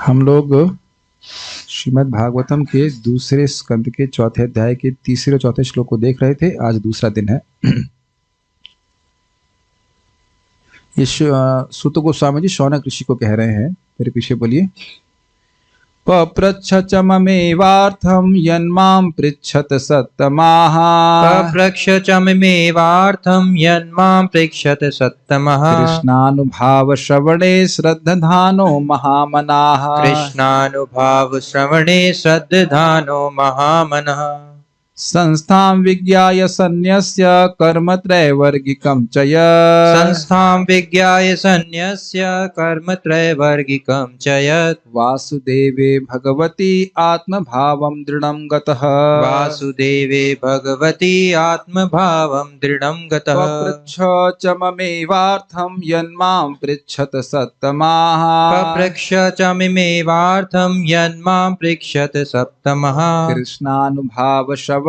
हम लोग श्रीमद् भागवतम के दूसरे स्कंद के चौथे अध्याय के तीसरे और चौथे श्लोक को देख रहे थे। आज दूसरा दिन है। ये सूत गोस्वामी जी शौनक ऋषि को कह रहे हैं। मेरे पीछे बोलिए। पप्रच्छ च ममेवार्थं यन्मां पृच्छत सत्तमाः। पप्रच्छ च ममेवार्थं यन्मां पृच्छत सत्तमः। कृष्णानुभाव श्रवणे श्रद्धानो महामनाः। कृष्णानुभाव श्रवणे श्रद्धानो महामनः। संस्थां विज्ञाय सन्न्यस्य कर्मत्रयवर्गिकं च यत्। संस्थां विज्ञाय सन्न्यस्य कर्मत्रयवर्गिकं च यत्। वासुदेवे भगवती आत्मभावं दृढं गतः। वासुदेवे भगवती आत्मभावं दृढं गतः। पप्रच्छ च ममेवार्थं यन्मां पृच्छत सत्तमाः। पप्रच्छ च ममेवार्थं यन्मां पृच्छत सत्तमः। कृष्णानुभाव श्रवणे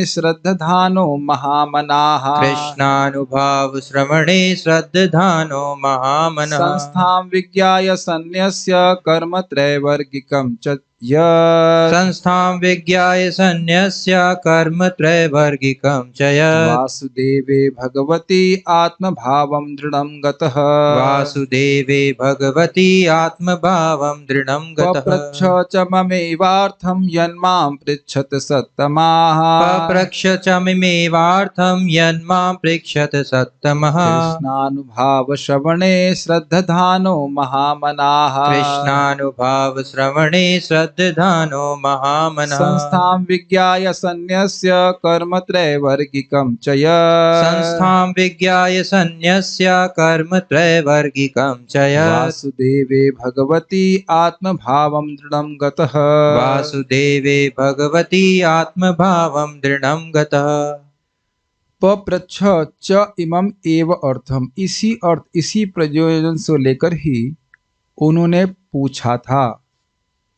श्रद्धानो महामनाः। कृष्णानुभाव श्रवणे श्रद्धानो महामनः। संस्थां विज्ञाय सन्न्यस्य कर्मत्रयवर्गिकं च यत्। संस्थां विज्ञाय सन्न्यस्य कर्मत्रयवर्गिकं च यत्। वासुदेवे भगवती आत्मभावं दृढं गतः। वासुदेवे भगवती आत्मभावं दृढं गतः। पप्रच्छ च ममेवार्थं यन्मां पृच्छत सत्तमाः। पप्रच्छ च ममेवार्थं यन्मां पृच्छत सत्तमः। कृष्णानुभाव श्रवणे श्रद्धानो महामनाः। कृष्णानुभाव श्रवणे श्रद्धानो महामनः। संस्थां विज्ञाय सन्न्यस्य कर्मत्रयवर्गिकं च यत्। संस्थां विज्ञाय सन्न्यस्य कर्मत्रयवर्गिकं च यत्। वासुदेवे भगवती आत्मभावं दृढं गतः। वासुदेवे भगवती आत्मभावं दृढं गतः। पप्रच्छ च इमं एव अर्थम, इसी अर्थ इसी प्रयोजन से लेकर ही उन्होंने पूछा था।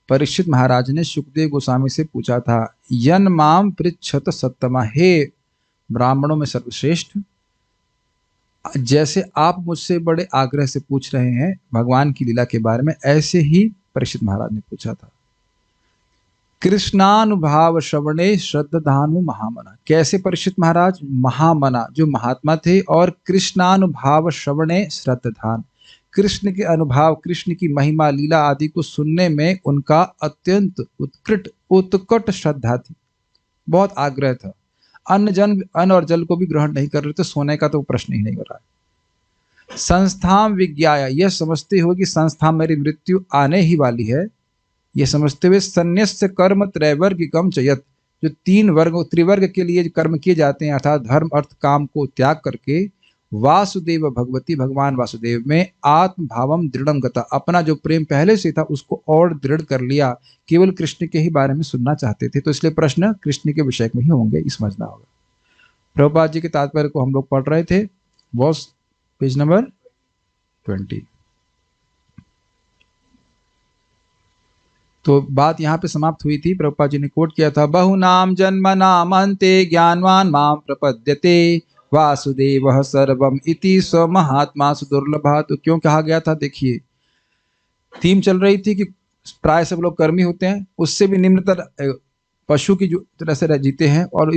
परीक्षित महाराज ने सुखदेव गोस्वामी से पूछा था, यन माम पृच्छत सत्तमा, हे ब्राह्मणों में सर्वश्रेष्ठ, जैसे आप मुझसे बड़े आग्रह से पूछ रहे हैं भगवान की लीला के बारे में, ऐसे ही परीक्षित महाराज ने पूछा था। कृष्णानुभाव श्रवणे श्रद्धानु महामना, कैसे परीक्षित महाराज? महामना जो महात्मा थे, और कृष्णानुभाव श्रवणे श्रद्धान, कृष्ण के अनुभाव, कृष्ण की महिमा लीला आदि को सुनने में उनका अत्यंत उत्कट श्रद्धा थी, बहुत आग्रह था। अन्न और जल को भी ग्रहण नहीं कर रहे थे, सोने का तो प्रश्न ही नहीं हो रहा है। संस्थां विज्ञाय, यह समझते हुए कि संस्था मेरी मृत्यु आने ही वाली है, यह समझते हुए सन्न्यस्य कर्म त्रैवर्गिकं च यत्, जो तीन वर्ग त्रिवर्ग के लिए कर्म किए जाते हैं, अर्थात धर्म अर्थ काम को त्याग करके वासुदेव भगवती, भगवान वासुदेव में आत्मभावम दृढ़ं गता, अपना जो प्रेम पहले से था उसको और दृढ़ कर लिया, केवल कृष्ण के ही बारे में सुनना चाहते थे। तो इसलिए प्रश्न कृष्ण के विषय में ही होंगे, ये समझना होगा। प्रभुपाद जी के तात्पर्य को हम लोग पढ़ रहे थे, बॉस पेज नंबर 20। तो बात यहाँ पे समाप्त हुई थी। प्रभुपाद जी ने कोट किया था, बहुनाम जन्मनाम अन्ते ज्ञानवान माम प्रपद्यते वासुदेव सर्वम इति स्व महात्मा सुदुर्लभा। तो क्यों कहा गया था? देखिए, थीम चल रही थी कि प्राय सब लोग कर्मी होते हैं, उससे भी निम्नतर पशु की जो तरह से जीते हैं, और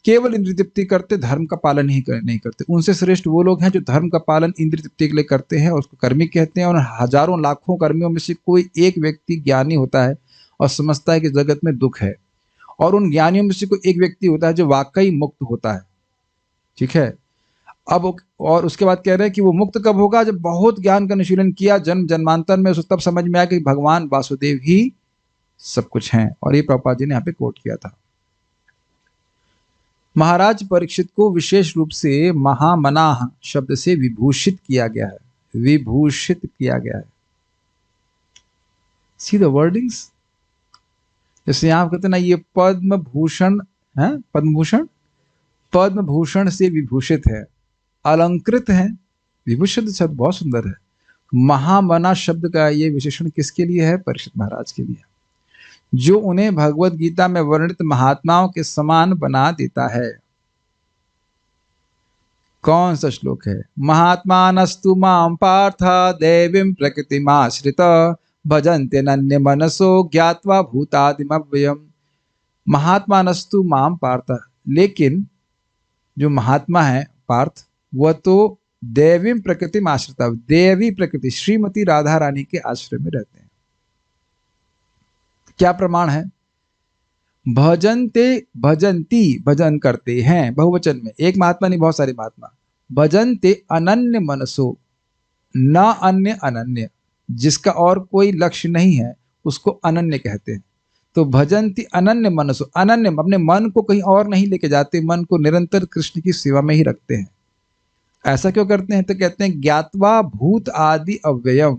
केवल इंद्रिय तृप्ति करते, धर्म का पालन नहीं करते। उनसे श्रेष्ठ वो लोग हैं जो धर्म का पालन इंद्रिय तृप्ति के लिए करते हैं, और उसको कर्मी कहते हैं। और हजारों लाखों कर्मियों में से कोई एक व्यक्ति ज्ञानी होता है और समझता है कि जगत में दुख है, और उन ज्ञानियों में से कोई एक व्यक्ति होता है जो वाकई मुक्त होता है। ठीक है। अब और उसके बाद कह रहे हैं कि वो मुक्त कब होगा? जब बहुत ज्ञान का अनुशीलन किया, जन्म जन्मांतर में, तब समझ में आया कि भगवान वासुदेव ही सब कुछ हैं। और ये प्रभुपाद जी ने यहाँ पे कोट किया था। महाराज परीक्षित को विशेष रूप से महामनाह शब्द से विभूषित किया गया है, विभूषित किया गया है। सी द वर्डिंग्स, जैसे यहाँ कहते ना, ये पद्म भूषण है, पद्म भूषण से विभूषित है, अलंकृत है। विभूषित शब्द बहुत सुंदर है। महामना शब्द का ये विशेषण किसके लिए है? परीक्षित महाराज के लिए, जो उन्हें भगवत गीता में वर्णित महात्माओं के समान बना देता है। कौन सा श्लोक है? महात्मानस्तु मां पार्थ देवीं प्रकृतिमाश्रित भजन्ते नन्य मनसो ज्ञात्वा भूतादिमव्ययम्। महात्मानस्तु माम पार्थ, लेकिन जो महात्मा है पार्थ, वह तो दैवी प्रकृति में आश्रिता, देवी प्रकृति श्रीमती राधा रानी के आश्रय में रहते हैं। क्या प्रमाण है? भजन्ते, भजंती, भजन करते हैं बहुवचन में, एक महात्मा नहीं बहुत सारे महात्मा। भजन्ते अनन्य मनसो, न अन्य अनन्य, जिसका और कोई लक्ष्य नहीं है उसको अनन्य कहते हैं। तो भजन्ति अनन्य मनसो, अनन्य अपने मन को कहीं और नहीं लेके जाते, मन को निरंतर कृष्ण की सेवा में ही रखते हैं। ऐसा क्यों करते हैं? तो कहते हैं ज्ञात्वा भूत आदि अव्ययम,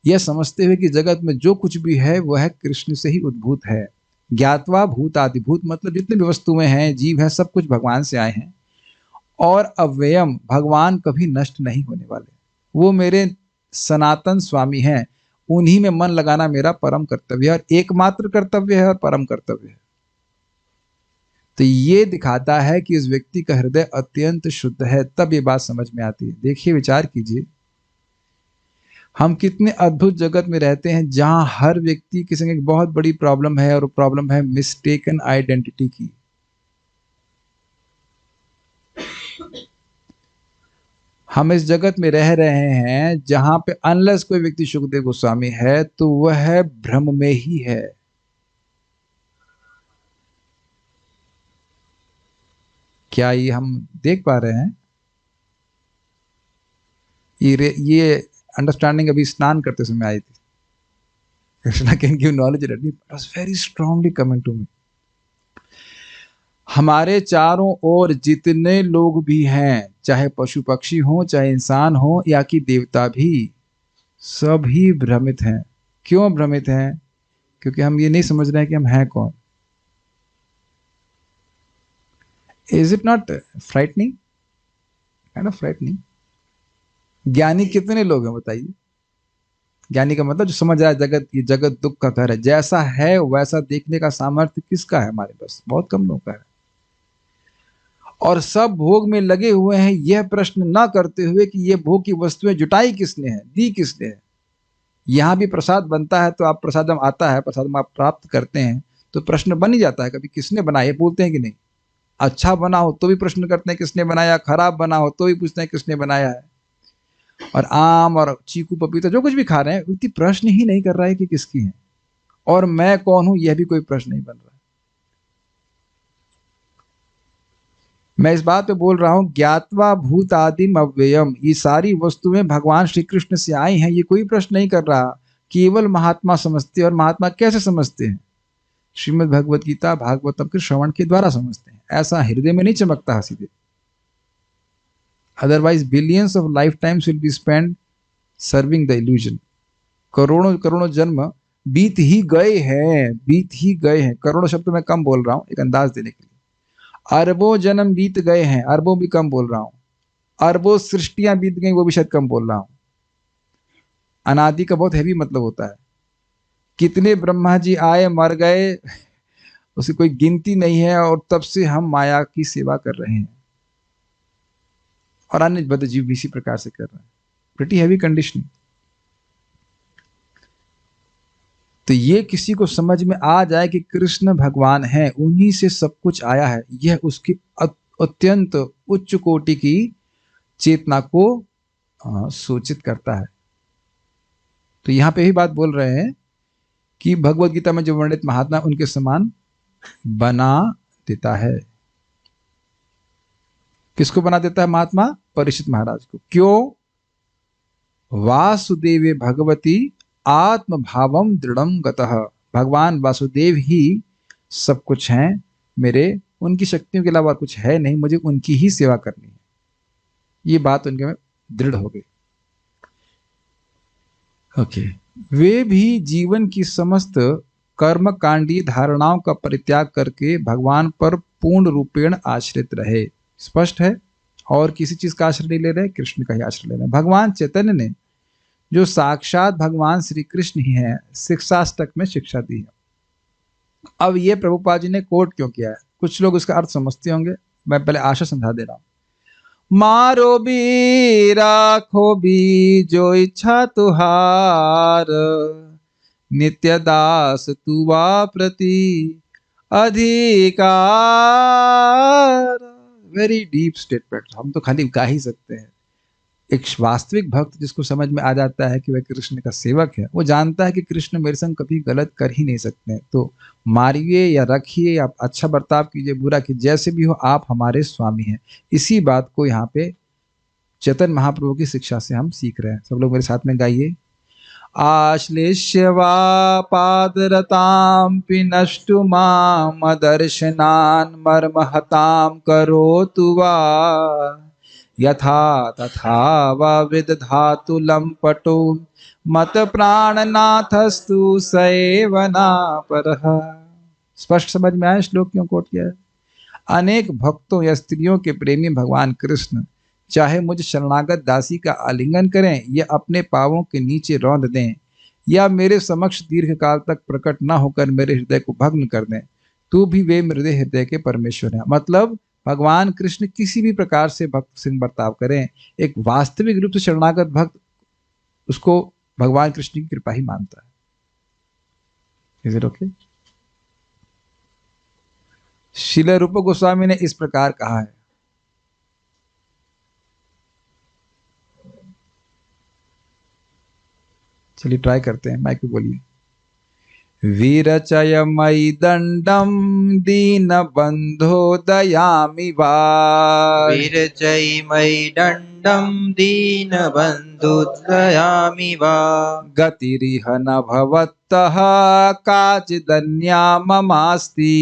यह समझते हुए कि जगत में जो कुछ भी है वह कृष्ण से ही उद्भूत है। ज्ञात्वा भूत आदि, भूत मतलब जितने भी वस्तुएं हैं, जीव है, सब कुछ भगवान से आए हैं। और अव्ययम, भगवान कभी नष्ट नहीं होने वाले, वो मेरे सनातन स्वामी हैं, उन्हीं में मन लगाना मेरा परम कर्तव्य है, और एकमात्र कर्तव्य है और परम कर्तव्य है। तो ये दिखाता है कि इस व्यक्ति का हृदय अत्यंत शुद्ध है, तब ये बात समझ में आती है। देखिए, विचार कीजिए, हम कितने अद्भुत जगत में रहते हैं जहां हर व्यक्ति के संग एक बहुत बड़ी प्रॉब्लम है, और प्रॉब्लम है मिस्टेकन आइडेंटिटी की। हम इस जगत में रह रहे हैं जहां पे अनलेस कोई व्यक्ति सुखदेव गोस्वामी है तो वह भ्रम में ही है। क्या ये हम देख पा रहे हैं? ये अंडरस्टैंडिंग अभी स्नान करते समय आई थी। Krishna can give knowledge, it was very strongly coming to me. हमारे चारों ओर जितने लोग भी हैं, चाहे पशु पक्षी हो, चाहे इंसान हो, या कि देवता भी, सभी भ्रमित हैं। क्यों भ्रमित हैं? क्योंकि हम ये नहीं समझ रहे हैं कि हम हैं कौन। Is it not frightening? Kind of frightening. ज्ञानी कितने लोग हैं बताइए? ज्ञानी का मतलब जो समझ रहा है जगत, ये जगत दुख का घर है, जैसा है वैसा देखने का सामर्थ्य किसका है? हमारे पास बहुत कम लोगों का है। और सब भोग में लगे हुए हैं, यह प्रश्न ना करते हुए कि ये भोग की वस्तुएं जुटाई किसने है, दी किसने है। यहां भी प्रसाद बनता है तो आप प्रसाद जब आता है, प्रसाद में आप प्राप्त करते हैं तो प्रश्न बन ही जाता है, कभी किसने बनाया बोलते हैं कि नहीं। अच्छा बना हो तो भी प्रश्न करते हैं किसने बनाया, खराब बना हो तो भी पूछते हैं किसने बनाया है। और आम और चीकू पपीता जो कुछ भी खा रहे हैं, व्यक्ति प्रश्न ही नहीं कर रहा है कि किसकी है, और मैं कौन हूं यह भी कोई प्रश्न नहीं बन रहा है। मैं इस बात पे बोल रहा हूं, ज्ञात्वा भूत आदिम अव्ययम, ये सारी वस्तुएं भगवान श्री कृष्ण से आई हैं, ये कोई प्रश्न नहीं कर रहा। केवल महात्मा समझते हैं। और महात्मा कैसे समझते हैं? श्रीमद् भगवत गीता भागवतम के श्रवण के द्वारा समझते हैं। ऐसा हृदय में नहीं चमकता सीधे, otherwise billions of life times will be spend serving the illusion. करोड़ों करोड़ों जन्म बीत ही गए हैं, बीत ही गए हैं। करोड़ों शब्द मैं कम बोल रहा हूं एक अंदाज देने के लिए। अरबों जन्म बीत गए हैं, अरबों भी कम बोल रहा हूं। अरबों सृष्टियां बीत गई, वो भी शायद कम बोल रहा हूं। अनादि का बहुत हैवी मतलब होता है। कितने ब्रह्मा जी आए मर गए, उसकी कोई गिनती नहीं है, और तब से हम माया की सेवा कर रहे हैं, और अन्य बद्ध जीव भी इसी प्रकार से कर रहे हैं। Pretty heavy conditioning. तो ये किसी को समझ में आ जाए कि कृष्ण भगवान है, उन्हीं से सब कुछ आया है, यह उसकी अत्यंत उच्च कोटि की चेतना को सूचित करता है। तो यहां पे ही बात बोल रहे हैं कि भगवत गीता में जो वर्णित महात्मा उनके समान बना देता है। किसको बना देता है महात्मा? परीक्षित महाराज को। क्यों? वासुदेवे भगवती आत्म भावम दृढ़म गतः, भगवान वासुदेव ही सब कुछ हैं मेरे, उनकी शक्तियों के अलावा कुछ है नहीं, मुझे उनकी ही सेवा करनी है। ये बात उनके में दृढ़ हो गई। ओके। वे भी जीवन की समस्त कर्म कांडी धारणाओं का परित्याग करके भगवान पर पूर्ण रूपेण आश्रित रहे। स्पष्ट है। और किसी चीज का आश्रय नहीं ले रहे, कृष्ण का ही आश्रय ले रहे हैं। भगवान चैतन्य ने जो साक्षात भगवान श्री कृष्ण ही है, शिक्षाष्टक में शिक्षा दी है। अब ये प्रभुपाद जी ने कोट क्यों किया है? कुछ लोग उसका अर्थ समझते होंगे, मैं पहले आशा समझा दे रहा हूं। मारो भी राखो भी जो इच्छा तुहार, नित्य दास तुवा प्रति अधिकार। वेरी डीप स्टेटमेंट, हम तो खाली गा ही सकते हैं। एक वास्तविक भक्त जिसको समझ में आ जाता है कि वह कृष्ण का सेवक है, वो जानता है कि कृष्ण मेरे संग कभी गलत कर ही नहीं सकते हैं। तो मारिए या रखिए या अच्छा बर्ताव कीजिए, बुरा कीजिए, जैसे भी हो आप हमारे स्वामी हैं। इसी बात को यहाँ पे चैतन्य महाप्रभु की शिक्षा से हम सीख रहे हैं। सब लोग मेरे साथ में गाइए। आश्लिष्य वा पादरतां पिनष्टु मामदर्शनान् मर्महतां करोतु वा यथा तथा वा विदधातु लम्पटो मत प्राणनाथस्तु सएव नापरः। स्पष्ट समझ में आया श्लोक क्यों कोट किया है? अनेक भक्तों या स्त्रियों के प्रेमी भगवान कृष्ण चाहे मुझ शरणागत दासी का आलिंगन करें या अपने पांवों के नीचे रौंद दें या मेरे समक्ष दीर्घ काल तक प्रकट न होकर मेरे हृदय को भग्न कर दें, तो भी वे मेरे हृदय के परमेश्वर हैं। मतलब भगवान कृष्ण किसी भी प्रकार से भक्त से बर्ताव करें, एक वास्तविक रूप से शरणागत भक्त उसको भगवान कृष्ण की कृपा ही मानता है। Is it okay? श्रील रूप गोस्वामी ने इस प्रकार कहा है। चलिए ट्राई करते हैं, माइक पे बोलिए। वीरचय मयि दंडम दीन बंधो दयामि वा। वीरचयि मयि दण्डं दीनबन्धो दयामि वा। गतिरिह न भवत्तः काचिदन्या ममास्ति।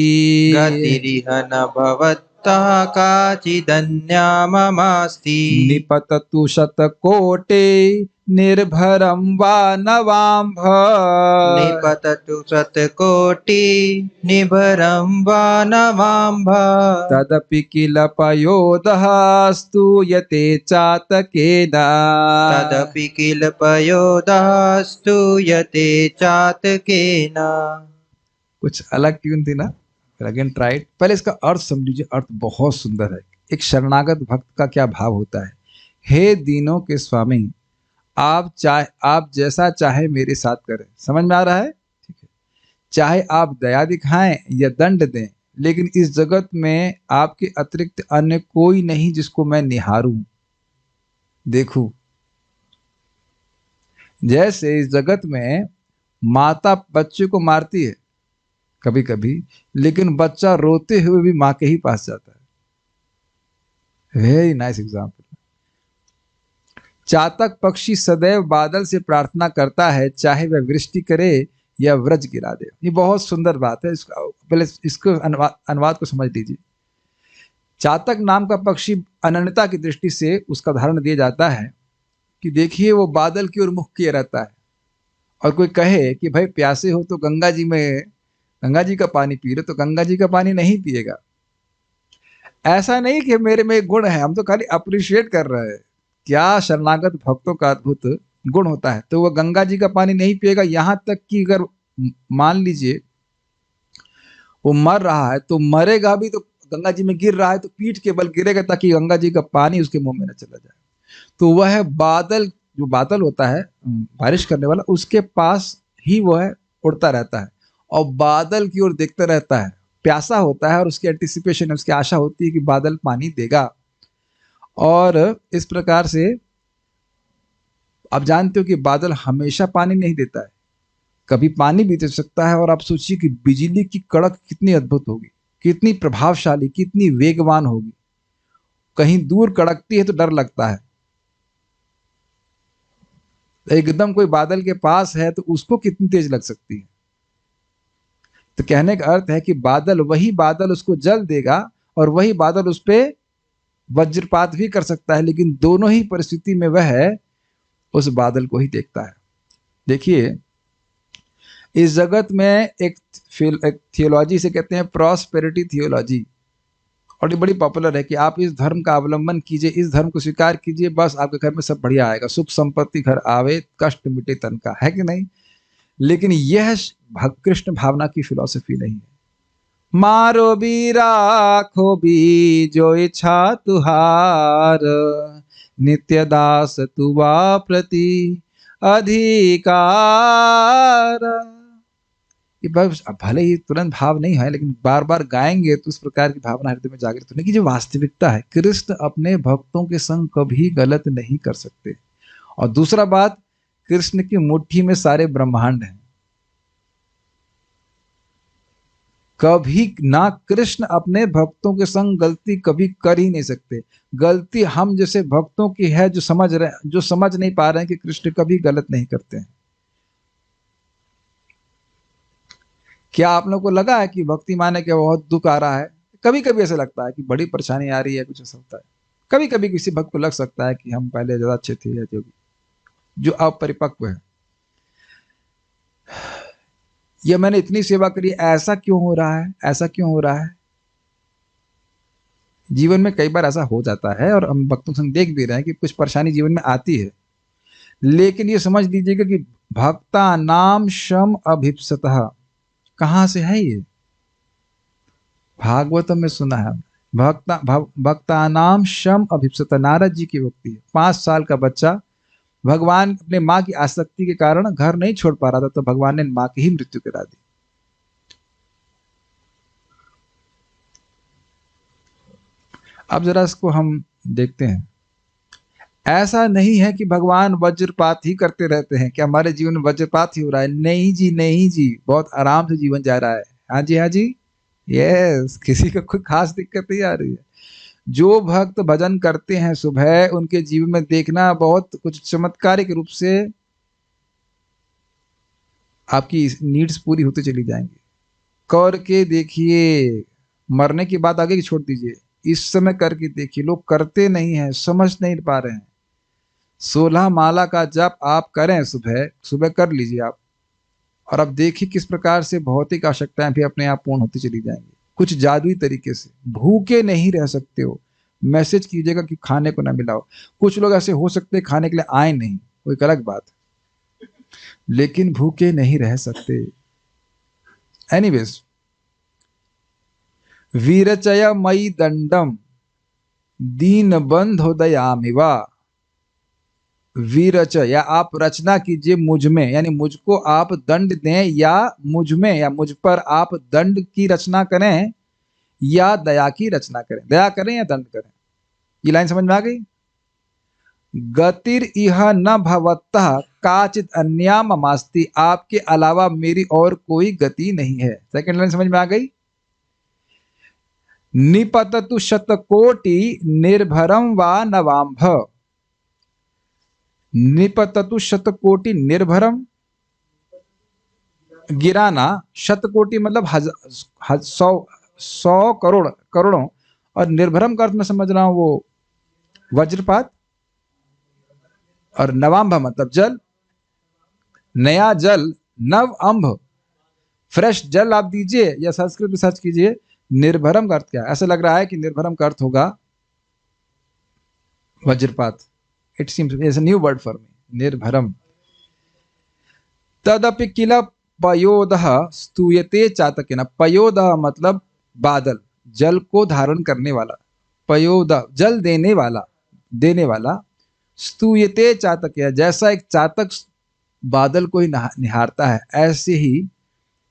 गतिरिह न भवत्तः काचिदन्या ममास्ति। निपततु शतकोटे निर्भरं वा नवाम्भ। निपततु शतकोटि निभरं वा नवाम्भ। तदपि किल पयोदः स्तूयते चातकेन। तदपि किल पयोदः स्तूयते चातकेन। कुछ अलग ट्यून थी ना? फिर अगेन ट्राइड। पहले इसका अर्थ समझिए, अर्थ बहुत सुंदर है। एक शरणागत भक्त का क्या भाव होता है। हे दीनों के स्वामी, आप जैसा चाहे मेरे साथ करें। समझ में आ रहा है? ठीक है। चाहे आप दया दिखाएं या दंड दें, लेकिन इस जगत में आपके अतिरिक्त अन्य कोई नहीं जिसको मैं निहारूं, देखूं। जैसे इस जगत में माता बच्चे को मारती है कभी कभी, लेकिन बच्चा रोते हुए भी मां के ही पास जाता है। Very nice example. चातक पक्षी सदैव बादल से प्रार्थना करता है, चाहे वह वृष्टि करे या व्रज गिरा दे। ये बहुत सुंदर बात है। पहले इसको अनुवाद को समझ लीजिए। चातक नाम का पक्षी अनन्यता की दृष्टि से उसका उदाहरण दिया जाता है कि देखिए वो बादल की ओर मुख किए रहता है, और कोई कहे कि भाई प्यासे हो तो गंगा जी का पानी पी लो, तो गंगा जी का पानी नहीं पिएगा। ऐसा नहीं कि मेरे में एक गुण है, हम तो खाली अप्रिशिएट कर रहे हैं क्या शरणागत भक्तों का अद्भुत गुण होता है। तो वह गंगा जी का पानी नहीं पिएगा, यहां तक कि अगर मान लीजिए वो मर रहा है तो मरेगा भी, तो गंगा जी में गिर रहा है तो पीठ के बल गिरेगा ताकि गंगा जी का पानी उसके मुंह में न चला जाए। तो वह बादल, जो बादल होता है बारिश करने वाला, उसके पास ही वह उड़ता रहता है और बादल की ओर देखता रहता है, प्यासा होता है और उसकी एंटिसिपेशन, उसकी आशा होती है कि बादल पानी देगा। और इस प्रकार से आप जानते हो कि बादल हमेशा पानी नहीं देता है, कभी पानी भी दे सकता है। और आप सोचिए कि बिजली की कड़क कितनी अद्भुत होगी, कितनी प्रभावशाली, कितनी वेगवान होगी। कहीं दूर कड़कती है तो डर लगता है, एकदम कोई बादल के पास है तो उसको कितनी तेज लग सकती है। तो कहने का अर्थ है कि बादल, वही बादल उसको जल देगा और वही बादल उस पर वज्रपात भी कर सकता है, लेकिन दोनों ही परिस्थिति में वह उस बादल को ही देखता है। देखिए इस जगत में एक थियोलॉजी से कहते हैं प्रॉस्पेरिटी थियोलॉजी, और ये बड़ी पॉपुलर है कि आप इस धर्म का अवलंबन कीजिए, इस धर्म को स्वीकार कीजिए, बस आपके घर में सब बढ़िया आएगा, सुख संपत्ति घर आवे, कष्ट मिटे तन का, है कि नहीं। लेकिन यह कृष्ण भावना की फिलॉसफी नहीं है। मारो भी राखो भी जो इच्छा तुहार, नित्य दास तुवा प्रति अधिकार। ये बस भले ही तुरंत भाव नहीं है, लेकिन बार बार गाएंगे तो उस प्रकार की भावना हृदय में जागृत होने की जो वास्तविकता है। कृष्ण अपने भक्तों के संग कभी गलत नहीं कर सकते। और दूसरा बात, कृष्ण की मुट्ठी में सारे ब्रह्मांड हैं। कभी ना, कृष्ण अपने भक्तों के संग गलती कभी कर ही नहीं सकते। गलती हम जैसे भक्तों की है जो समझ नहीं पा रहे हैं कि कृष्ण कभी गलत नहीं करते हैं। क्या आप लोगों को लगा है कि भक्ति माने के बहुत दुख आ रहा है? कभी कभी ऐसा लगता है कि बड़ी परेशानी आ रही है, कुछ ऐसा होता है। कभी कभी किसी भक्त को लग सकता है कि हम पहले ज्यादा अच्छे थे, या जो अपरिपक्व है, या मैंने इतनी सेवा करी, ऐसा क्यों हो रहा है, ऐसा क्यों हो रहा है। जीवन में कई बार ऐसा हो जाता है, और हम भक्तों से देख भी रहे हैं कि कुछ परेशानी जीवन में आती है। लेकिन ये समझ लीजिएगा कि भक्ता नाम शम अभिप्सतः, कहां से है ये? भागवतम में सुना है। भक्ता नाम शम अभिप्सतः, नारद जी की भक्ति है। 5 साल का बच्चा भगवान अपने माँ की आसक्ति के कारण घर नहीं छोड़ पा रहा था, तो भगवान ने माँ की ही मृत्यु करा दी। अब जरा इसको हम देखते हैं। ऐसा नहीं है कि भगवान वज्रपात ही करते रहते हैं, कि हमारे जीवन में वज्रपात ही हो रहा है। नहीं जी, नहीं जी, बहुत आराम से जीवन जा रहा है। हाँ जी, हाँ जी, यस, किसी को कोई खास दिक्कत नहीं आ रही है। जो भक्त भजन करते हैं सुबह, उनके जीवन में देखना बहुत कुछ चमत्कारिक रूप से आपकी नीड्स पूरी होती चली जाएंगी। करके देखिए, मरने की बात आगे की छोड़ दीजिए, इस समय करके देखिए। लोग करते नहीं हैं, समझ नहीं पा रहे हैं। 16 माला का जप आप करें, सुबह सुबह कर लीजिए आप, और अब देखिए किस प्रकार से भौतिक आवश्यकताएं भी अपने आप पूर्ण होती चली जाएंगी, कुछ जादुई तरीके से। भूखे नहीं रह सकते हो, मैसेज कीजिएगा कि खाने को ना मिलाओ। कुछ लोग ऐसे हो सकते हैं खाने के लिए आए नहीं, कोई अलग बात, लेकिन भूखे नहीं रह सकते। एनीवेज, वीरचय मई दंडम दीन बंधो दयामिवा। वीरच, या आप रचना कीजिए मुझ में, यानी मुझको आप दंड दें, या मुझ में या मुझ पर आप दंड की रचना करें, या दया की रचना करें। दया करें या दंड करें, ये लाइन समझ में आ गई? गतिर इह न भवतः काचित अन्या ममास्ति, आपके अलावा मेरी और कोई गति नहीं है। सेकंड लाइन समझ में आ गई? निपततु शतकोटि निर्भरम वा नवाम्भ। निपततु शतकोटि निर्भरम, गिराना। शतकोटि मतलब 100 करोड़, करोड़ों। और निर्भरम का अर्थ मैं समझ रहा हूं वो वज्रपात। और नवाम्भ मतलब जल, नया जल, नव अंभ, फ्रेश जल आप दीजिए, या संस्कृत में सर्च कीजिए निर्भरम का अर्थ क्या है। ऐसा लग रहा है कि निर्भरम का अर्थ होगा वज्रपात। It seems is a new word for me, निर्भरम। तदपि किल पयोदः स्तूयते चातकेन। पयोदः मतलब बादल, जल को धारण करने वाला। पयोदः जल देने वाला। स्तूयते चातकेन, जैसा एक चातक बादल को ही निहारता है, ऐसे ही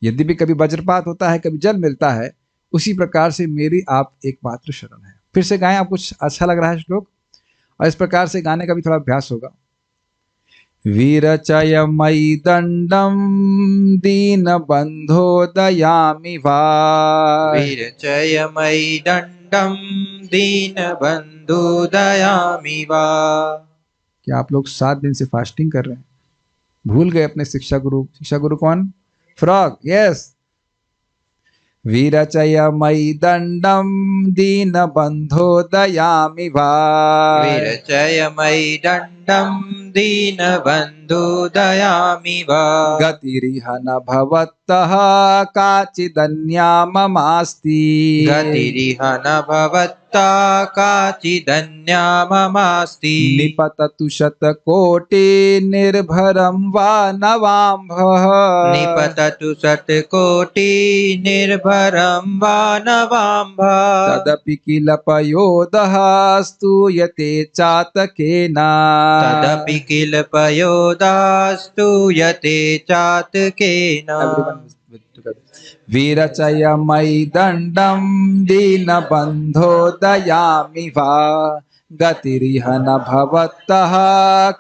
यदि भी कभी वज्रपात होता है, कभी जल मिलता है, उसी प्रकार से मेरी आप एकमात्र शरण है। फिर से गाएं, आपको अच्छा लग रहा है श्लोक? और इस प्रकार से गाने का भी थोड़ा अभ्यास होगा। वीरचय मयि दंडम दीन बंधो दयामि वा। वीरचय मयि दंडम दीन बंधु दयामि वा। क्या आप लोग 7 दिन से फास्टिंग कर रहे हैं? भूल गए अपने शिक्षा गुरु? शिक्षा गुरु कौन? Frog, yes. वीरचय मयि दंडम दीन बंधो दयामि वा। वीरचय मयि दंडम दीन बंधु दयामि वा। गतिरिह न भवतः काचिदन्या ममास्ति। गतिरिह न भवत्ता काचिदन्या ममास्ति। निपततु शतकोटि निर्भरं वा नवाम्भः। निपततु शतकोटि निर्भरं वा नवाम्भः। तदपि किल पयोदः स्तूयते चातकेन। तदपि किल पयोदः स्तूयते चातकेन। Everyone with विरचय मयि दण्डं दीनबन्धो दयामि वा गतिरिह न भवतः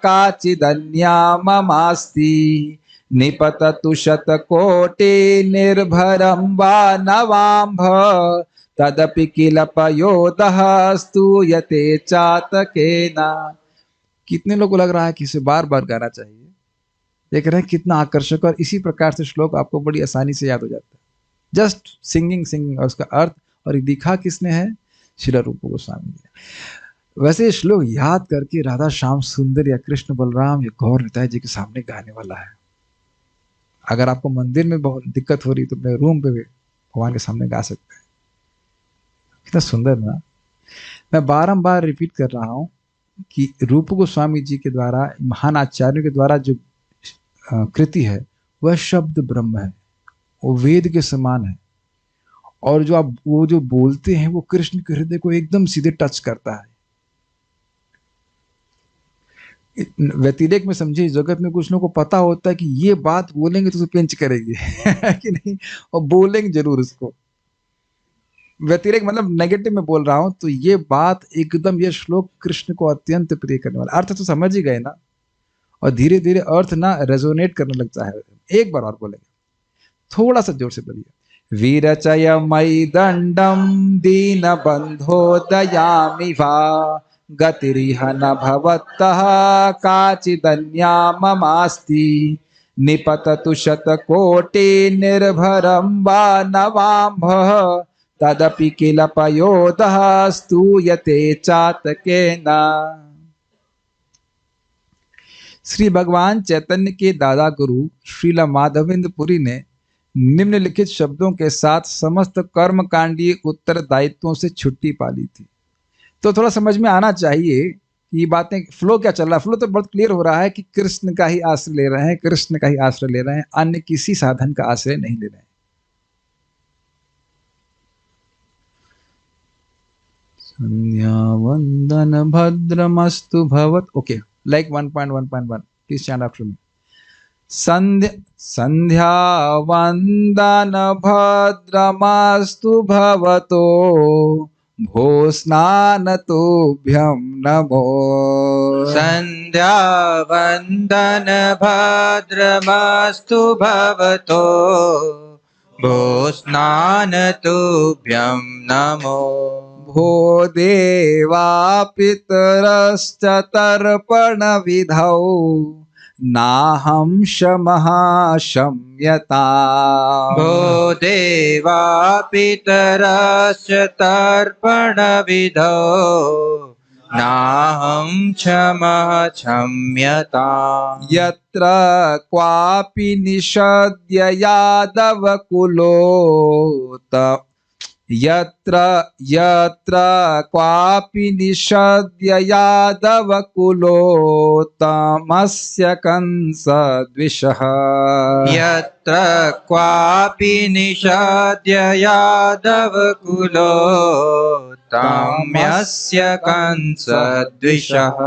काचिदन्या ममास्ति निपततु शतकोटि निर्भरं वा नवाम्भ तदपि किल पयोदः स्तूयते चातकेन। कितने लोगों को लग रहा है कि इसे बार बार गाना चाहिए? देख रहे हैं कितना आकर्षक, और इसी प्रकार से श्लोक आपको बड़ी आसानी से याद हो जाता है। जस्ट सिंगिंग और उसका अर्थ, और लिखा किसने है? श्रील रूप गोस्वामी ने। वैसे ये श्लोक याद करके राधा श्याम सुंदर या कृष्ण बलराम या गौर निताई जी के सामने गाने वाला है। अगर आपको मंदिर में बहुत दिक्कत हो रही तो अपने रूम पे भी भगवान के सामने गा सकते हैं। कितना सुंदर ना। मैं बारंबार रिपीट कर रहा हूं कि रूप गोस्वामी जी के द्वारा, महान आचार्यों के द्वारा जो कृति है वह शब्द ब्रह्म है, वो वेद के समान है, और जो आप वो जो बोलते हैं वो कृष्ण के हृदय को एकदम सीधे टच करता है। व्यतिरेक में समझे, जगत में कुछ लोगों को पता होता है कि ये बात बोलेंगे तो उसे पिंच करेगी कि नहीं, और बोलेंगे जरूर उसको। व्यतिरेक मतलब नेगेटिव में बोल रहा हूं, तो ये बात एकदम, ये श्लोक कृष्ण को अत्यंत प्रिय करने वाला। अर्थ तो समझ ही गए ना, और धीरे धीरे अर्थ ना रेजोनेट करने लगता है। एक बार और बोलेंगे, थोड़ा सा जोर से बोलिए। वीरचय मयि दंडम दीन बंधो दयामि वा गतिरिह न भवतः काचिदन्या ममास्ति निपततु शतकोटि निर्भरं वा नवाम्भ तदपि किल पयोदः स्तूयते चातकेन। श्री भगवान चैतन्य के दादा गुरु श्रील माधवेंद्र पुरी ने निम्नलिखित शब्दों के साथ समस्त कर्मकांडीय उत्तरदायित्वों से छुट्टी पा ली थी। तो थोड़ा समझ में आना चाहिए कि ये बातें, फ्लो क्या चल रहा है। फ्लो तो बहुत क्लियर हो रहा है कि कृष्ण का ही आश्रय ले रहे हैं, कृष्ण का ही आश्रय ले रहे हैं, अन्य किसी साधन का आश्रय नहीं ले रहे हैं। संध्या वंदन भद्रमस्तु भवत। Okay, like 1.1.1, please chant after me. संध्या वंदन भद्रमस्तु भवतो भो स्नानतोभ्यं नमो। संध्या वंदन भद्रमस्तु भवतो भो स्नानतोभ्यं नमो। भो देवा पितरश्च तर्पण विधौ नाहं शमः शम्यता। भो देवा पितरश्च तर्पण विधौ नाहं क्षमः क्षम्यता। यत्र क्वापि निषद्य यादवकुलो यत्र क्वापि निषद्य यादवकुलोत्तमस्य कंसद्विषः। यत्र क्वापि निषद्य यादवकुलोत्तमस्य कंसद्विषः।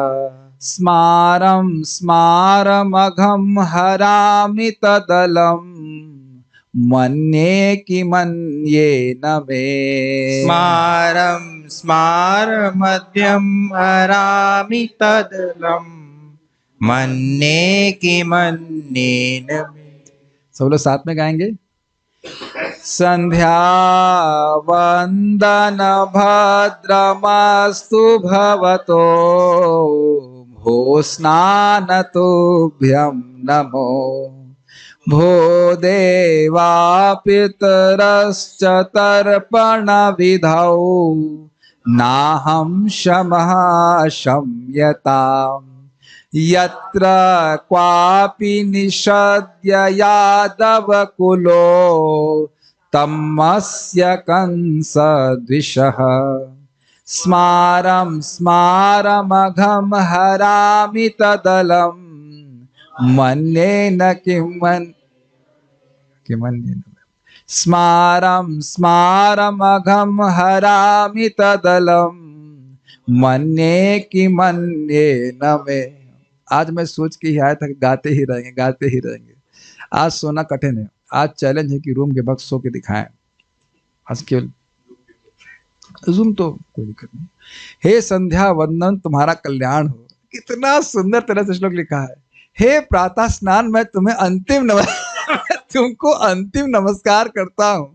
स्मारं स्मारमघं हरामि तदलम् मन्ये किमन्येन मे। स्मारं स्मारमद्यं हरामि तदलं मन्ये किमन्येन मे। सब लोग साथ में गाएंगे। संध्या वंदन भद्रमस्तु भवतो भो स्नानतोभ्यं नमो। भो देवा पितरश्च तर्पण विधौ नाहं शमः शम्यताम्। यत्र क्वापि निषद्य यादवकुलो तमस्य कंसद्विषः। स्मारं स्मारमघं हरामि तदलं मन्येन किमन्येन। स्मारं स्मारमघं हरामि तदलं मन्ये किमन्येन मे। आज मैं सोच के ही आया था कि गाते ही रहेंगे, गाते ही रहेंगे। आज सोना कठिन है, आज चैलेंज है कि रूम के वक्त सो के दिखाएं। आज केवल जूम तो कोई दिक्कत नहीं। हे संध्या वंदन तुम्हारा कल्याण हो। कितना सुंदर तरह से श्लोक लिखा है। हे प्रातः स्नान मैं तुम्हें तुमको अंतिम नमस्कार करता हूँ।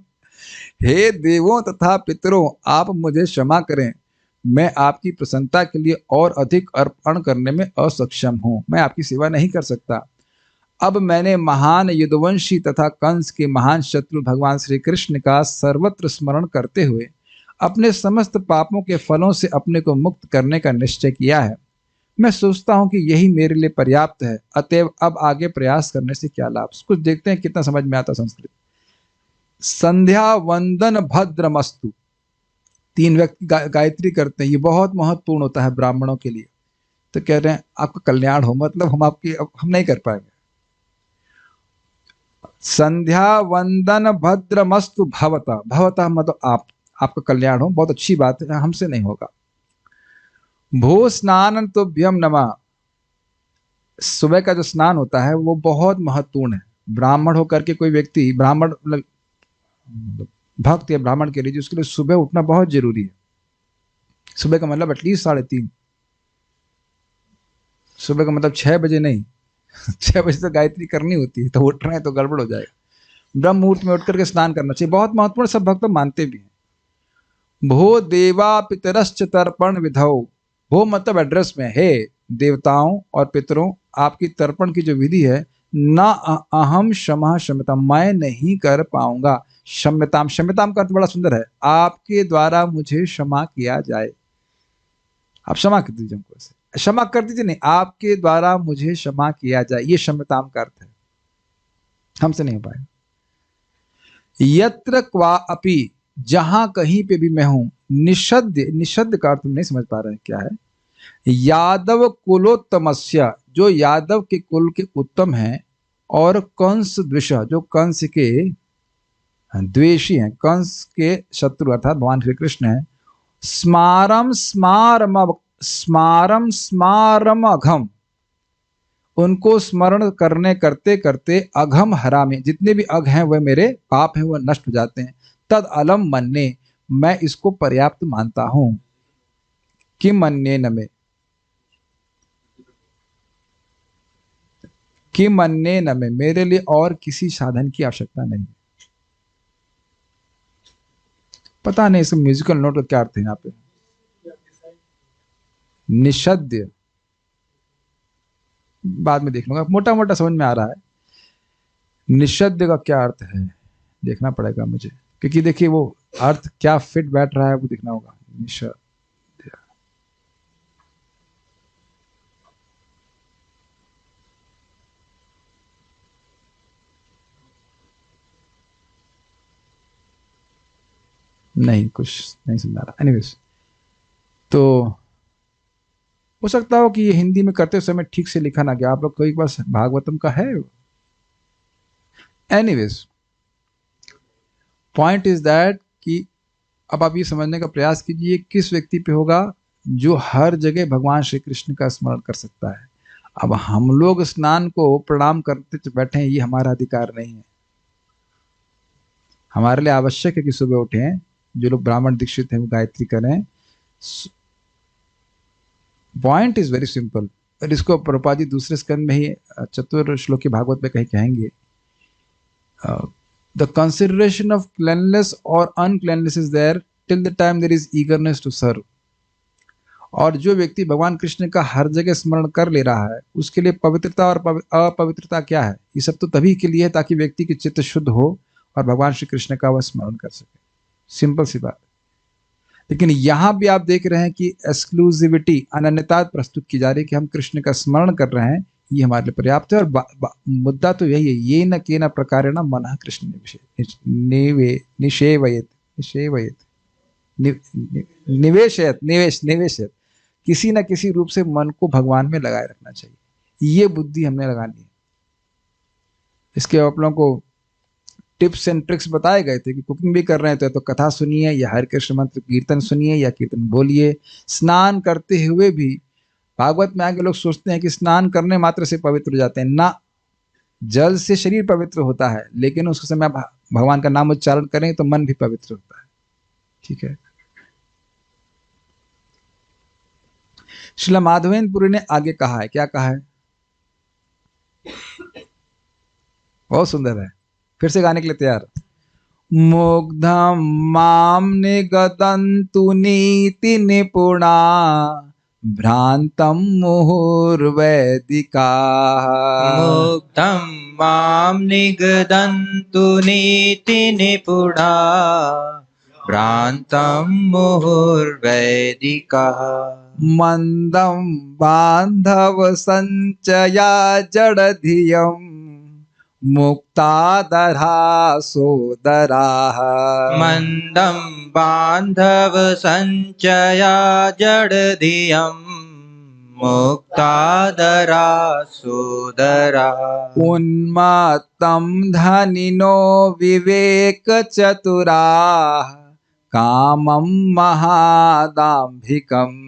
हे देवों तथा पितरों आप मुझे क्षमा करें, मैं आपकी प्रसन्नता के लिए और अधिक अर्पण करने में असक्षम हूँ, मैं आपकी सेवा नहीं कर सकता। अब मैंने महान युद्धवंशी तथा कंस के महान शत्रु भगवान श्री कृष्ण का सर्वत्र स्मरण करते हुए अपने समस्त पापों के फलों से अपने को मुक्त करने का निश्चय किया है। मैं सोचता हूं कि यही मेरे लिए पर्याप्त है, अतएव अब आगे प्रयास करने से क्या लाभ। कुछ देखते हैं कितना समझ में आता संस्कृत। संध्या वंदन भद्रमस्तु, 3 व्यक्ति गायत्री करते हैं, ये बहुत महत्वपूर्ण होता है ब्राह्मणों के लिए। तो कह रहे हैं आपका कल्याण हो, मतलब हम नहीं कर पाएंगे। संध्या वंदन भद्रमस्तु भवता, भवता मतलब आपका कल्याण हो, बहुत अच्छी बात है, हमसे नहीं होगा। भू स्नान तुभ्यम नमः, सुबह का जो स्नान होता है वो बहुत महत्वपूर्ण है। ब्राह्मण होकर के कोई व्यक्ति, ब्राह्मण भक्त या ब्राह्मण के लिए, उसके लिए सुबह उठना बहुत जरूरी है। सुबह का मतलब एटलीस्ट 3:30, सुबह का मतलब 6 बजे नहीं 6 बजे तो गायत्री करनी होती है, तो उठ रहे हैं तो गड़बड़ हो जाएगा। ब्रह्म मुहूर्त में उठ करके स्नान करना चाहिए, बहुत महत्वपूर्ण, सब भक्त मानते भी हैं। भो देवा पितरश्च तर्पण विधौ, भो मतलब एड्रेस में, हे देवताओं और पितरों आपकी तर्पण की जो विधि है, न अहम क्षमा क्षम्यता, मैं नहीं कर पाऊंगा। क्षम्यताम, क्षम्यताम का अर्थ बड़ा सुंदर है, आपके द्वारा मुझे क्षमा किया जाए। आप क्षमा कर दीजिए हमको, ऐसे क्षमा कर दीजिए नहीं, आपके द्वारा मुझे क्षमा किया जाए, ये क्षम्यताम का अर्थ है, हमसे नहीं हो पाएगा। यत्र क्वा अपि, जहां कहीं पे भी मैं हूं। निषद्य, निषद्य का अर्थ नहीं समझ पा रहे हैं क्या है। यादव कुलोत्तमस्य, जो यादव के कुल के उत्तम हैं, और कंस द्विष, जो कंस के द्वेषी हैं, कंस के शत्रु अर्थात भगवान श्री कृष्ण हैं। स्मारम स्मारम अघम, उनको स्मरण करने करते करते अघम हरामी, जितने भी अघ हैं वह मेरे पाप हैं, वह नष्ट हो जाते हैं। तद अलम मन्ने, मैं इसको पर्याप्त मानता हूं। किम मन्ने न में, किम मन्ने न में, मेरे लिए और किसी साधन की आवश्यकता नहीं। पता नहीं इसका म्यूजिकल नोट का क्या अर्थ है यहाँ पे। निषद्य बाद में देख लूंगा, मोटा मोटा समझ में आ रहा है। निषद्य का क्या अर्थ है देखना पड़ेगा मुझे, क्योंकि देखिए वो अर्थ क्या फिट बैठ रहा है वो देखना होगा। निषद्य नहीं, कुछ नहीं समझा रहा। एनीवेज, तो हो सकता हो कि ये हिंदी में करते समय ठीक से लिखा ना गया। आप लोग कोई पास भागवतम का है? एनीवेज, पॉइंट इज दैट कि अब आप ये समझने का प्रयास कीजिए किस व्यक्ति पे होगा जो हर जगह भगवान श्री कृष्ण का स्मरण कर सकता है। अब हम लोग स्नान को प्रणाम करते बैठे हैं, ये हमारा अधिकार नहीं है। हमारे लिए आवश्यक है कि सुबह उठें, जो लोग ब्राह्मण दीक्षित हैं वो गायत्री करें। पॉइंट इज वेरी सिंपल, और इसको प्रभुपाद जी दूसरे स्कंद में ही चतुर श्लोकी भागवत में कहीं कहेंगे, द कंसिडरेशन ऑफ क्लेनलेस और uncleanless is there till the time there is eagerness to serve. और जो व्यक्ति भगवान कृष्ण का हर जगह स्मरण कर ले रहा है, उसके लिए पवित्रता और अपवित्रता क्या है, ये सब तो तभी के लिए है ताकि व्यक्ति की चित्त शुद्ध हो और भगवान श्री कृष्ण का वह स्मरण कर सके। सिंपल सी बात। लेकिन यहां भी आप देख रहे हैं कि एक्सक्लूसिविटी, अनन्यता प्रस्तुत की जा रही है कि हम कृष्ण का स्मरण कर रहे हैं, ये हमारे लिए पर्याप्त है। और मुद्दा तो यही है, ये न के न प्रकारेण मनः कृष्ण निषेवयेत निवेशयत, किसी न किसी रूप से मन को भगवान में लगाए रखना चाहिए। ये बुद्धि हमने लगानी है। इसके आप लोगों को टिप्स एंड ट्रिक्स बताए गए थे कि कुकिंग भी कर रहे थे तो कथा सुनिए या हरे कृष्ण मंत्र कीर्तन सुनिए या कीर्तन बोलिए। स्नान करते हुए भी भागवत में आगे लोग सोचते हैं कि स्नान करने मात्र से पवित्र हो जाते हैं, ना, जल से शरीर पवित्र होता है, लेकिन उसके समय आप भगवान का नाम उच्चारण करें तो मन भी पवित्र होता है। ठीक है। श्रील माधवेंद्रपुरी ने आगे कहा है, क्या कहा है, बहुत सुंदर है, फिर से गाने के लिए तैयार। मुग्धम माम निगदन्तु नीति निपुणा भ्रांतम मुहुर्वैदिकाः। मुग्धं मां निगदन्तु नीति निपुणा भ्रान्तं मुहुर्वैदिकः। मंदम बांधव संचया जड़धियम मुक्तादरा सोदराः। मन्दं बान्धव सञ्चया जडधियं मुक्तादरा सोदरा। उन्मत्तं धनिनो विवेक चतुराः कामं महादाम्भिकम्।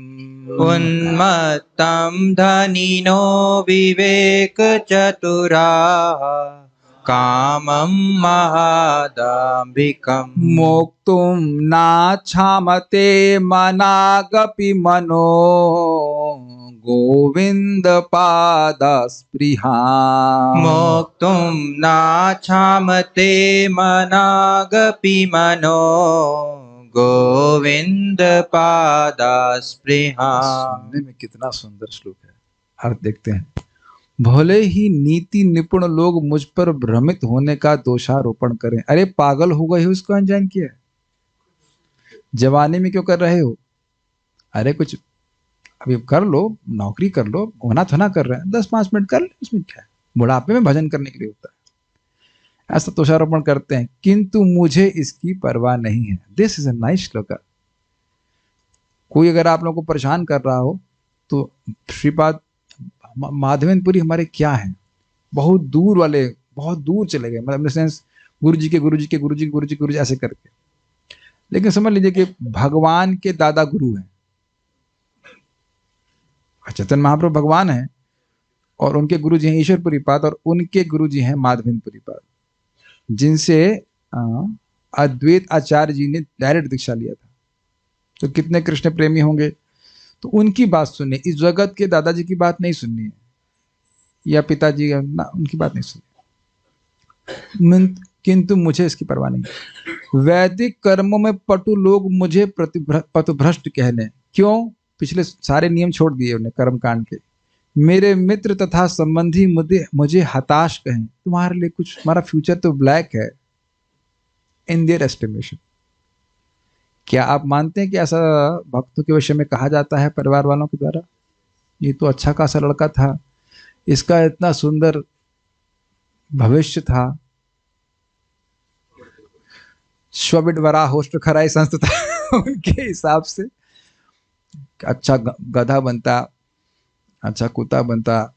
उन्मत्तं धनिनो विवेकचतुराः कामं महादाम्भिकम्। मोक्तुं नाच्छामते मनागपि मनो गोविंद पादस्पृहा। मोक्तुं नाच्छामते मनागपि मनो गोविंद पादस्पृहा। सुनने में कितना सुंदर श्लोक है। अर्थ देखते हैं। भले ही नीति निपुण लोग मुझ पर भ्रमित होने का दोषारोपण करें। अरे पागल हो गए हो, इसको अनजान किया है? जवानी में क्यों कर रहे हो? अरे कुछ अभी कर लो, नौकरी कर लो, होना थोना कर रहे हैं, 10-5 मिनट कर ले, उसमें क्या है? बुढ़ापे में भजन करने के लिए होता है। ऐसा दोषारोपण करते हैं, किंतु मुझे इसकी परवाह नहीं है। दिस इज अ नाइस श्लोक। कोई अगर आप लोगों को परेशान कर रहा हो तो श्रीपाद माधवेंद्रपुरी हमारे क्या हैं, बहुत दूर वाले, बहुत दूर चले गए, मतलब इन सेंस गुरु जी के गुरु जी के गुरु जी के गुरु जी गुरु जी ऐसे करके। लेकिन समझ लीजिए कि भगवान के दादा गुरु हैं, चैतन्य महाप्रभु भगवान हैं और उनके गुरु जी हैं ईश्वरपुरीपाद और उनके गुरु जी हैं माधवेंद्रपुरीपाद, जिनसे अद्वैत आचार्य जी ने डायरेक्ट दीक्षा लिया था। तो कितने कृष्ण प्रेमी होंगे, तो उनकी बात सुननी, इस जगत के दादाजी की बात नहीं सुननी है या पिताजी ना, उनकी बात नहीं सुननी। किंतु मुझे इसकी परवाह नहीं। वैदिक कर्मों में पटु लोग मुझे पथभ्रष्ट कहने, क्यों? पिछले सारे नियम छोड़ दिए उन्हें कर्म कांड के। मेरे मित्र तथा संबंधी मुझे हताश कहें, तुम्हारे लिए कुछ, तुम्हारा फ्यूचर तो ब्लैक है इन देयर एस्टिमेशन। क्या आप मानते हैं कि ऐसा भक्तों के विषय में कहा जाता है परिवार वालों के द्वारा? ये तो अच्छा खासा लड़का था, इसका इतना सुंदर भविष्य था, स्वविडवरा होस्ट खराई संस्था उनके हिसाब से अच्छा गधा बनता, अच्छा कुत्ता बनता,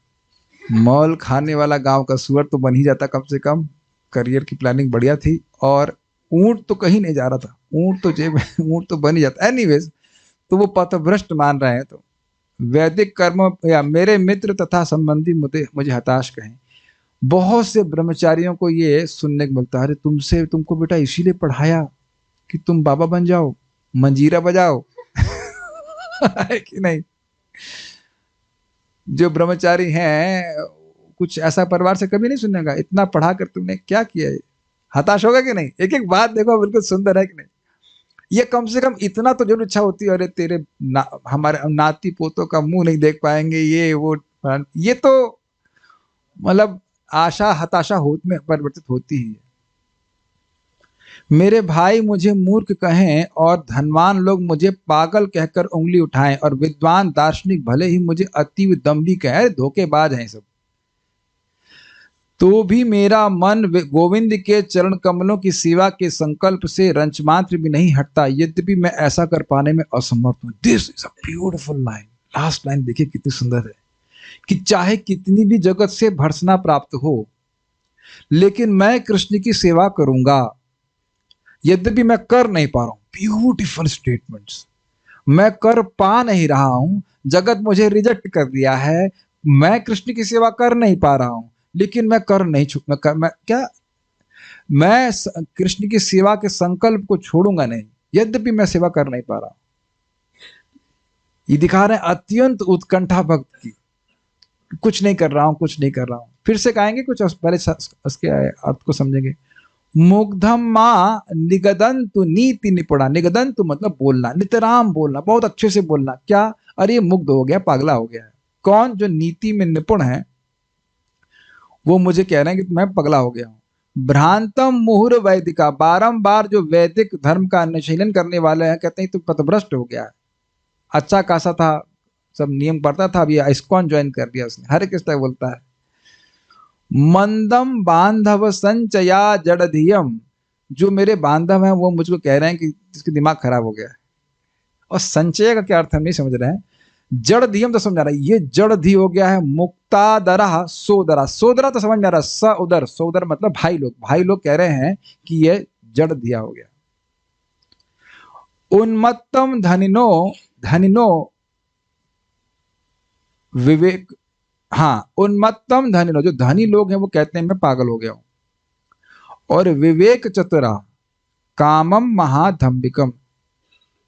मॉल खाने वाला गांव का सुअर तो बन ही जाता कम से कम, करियर की प्लानिंग बढ़िया थी, और ऊंट तो कहीं नहीं जा रहा था, ऊंट तो जेब ऊंट तो बन ही जाता। एनीवेज, तो वो पथभ्रष्ट मान रहे हैं। तो वैदिक कर्म या मेरे मित्र तथा संबंधी मुझे हताश कहें। बहुत से ब्रह्मचारियों को ये सुनने को मिलता है, अरे तुमको बेटा इसीलिए पढ़ाया कि तुम बाबा बन जाओ, मंजीरा बजाओ है कि नहीं? जो ब्रह्मचारी हैं, कुछ ऐसा परिवार से कभी नहीं सुनेगा, इतना पढ़ा कर तुमने क्या किया है? हताश होगा कि नहीं? एक एक बात देखो, बिल्कुल सुंदर है कि नहीं? ये कम से कम इतना तो जरूर इच्छा होती है, अरे तेरे हमारे नाती पोतों का मुंह नहीं देख पाएंगे, ये वो, ये तो मतलब आशा हताशा में परिवर्तित होती ही है। मेरे भाई मुझे मूर्ख कहें और धनवान लोग मुझे पागल कहकर उंगली उठाएं और विद्वान दार्शनिक भले ही मुझे अति दम्भी कहें, धोखेबाज हैं सब, तो भी मेरा मन गोविंद के चरण कमलों की सेवा के संकल्प से रंचमात्र भी नहीं हटता, यद्यपि मैं ऐसा कर पाने में असमर्थ हूं। This is a beautiful line. Last line देखिए कितनी सुंदर है, कि चाहे कितनी भी जगत से भर्सना प्राप्त हो, लेकिन मैं कृष्ण की सेवा करूंगा, यद्यपि मैं कर नहीं पा रहा हूं। Beautiful statements. मैं कर पा नहीं रहा हूं, जगत मुझे रिजेक्ट कर दिया है, मैं कृष्ण की सेवा कर नहीं पा रहा हूं, लेकिन मैं कर नहीं छू मैं क्या मैं कृष्ण की सेवा के संकल्प को छोड़ूंगा नहीं, यद्यपि मैं सेवा कर नहीं पा रहा। ये दिखा रहे हैं अत्यंत उत्कंठा भक्त की, कुछ नहीं कर रहा हूं, कुछ नहीं कर रहा हूं। फिर से कहेंगे कुछ, पहले उसके अर्थ को समझेंगे। मुग्धम माँ निगदंतु नीति निपुणा, निगदंतु मतलब बोलना, नितराम बोलना, बहुत अच्छे से बोलना। क्या? अरे ये मुग्ध हो गया, पागला हो गया है। कौन? जो नीति में निपुण है, वो मुझे कह रहे हैं कि मैं पगला हो गया हूं। भ्रांतम मुहुर वैदिका, बारंबार जो वैदिक धर्म का अनुशीलन करने वाले हैं कहते हैं तो पथभ्रष्ट हो गया है। अच्छा खासा था, सब नियम पढ़ता था, अभी इस्कॉन ज्वाइन कर दिया उसने, हरे कृष्ण बोलता है। मंदम बांधव संचया जड़धियम, जो मेरे बांधव हैं वो मुझको कह रहे हैं कि इसके दिमाग खराब हो गया है। और संचय का क्या अर्थ हम नहीं समझ रहे हैं। जड़ धियम तो समझ आ रहा है, ये जड़ धी हो गया है। मुक्तादरा सोदरा, सोदरा तो समझ में आ रहा है, स उदर, सोदर मतलब भाई लोग, भाई लोग कह रहे हैं कि ये जड़ धिया हो गया। उन्मत्तम धनिनो, धनिनो विवेक, हाँ उन्मत्तम धनिनो, जो धनी लोग हैं वो कहते हैं मैं पागल हो गया हूं। और विवेक चतुरा कामम महाधंबिकम,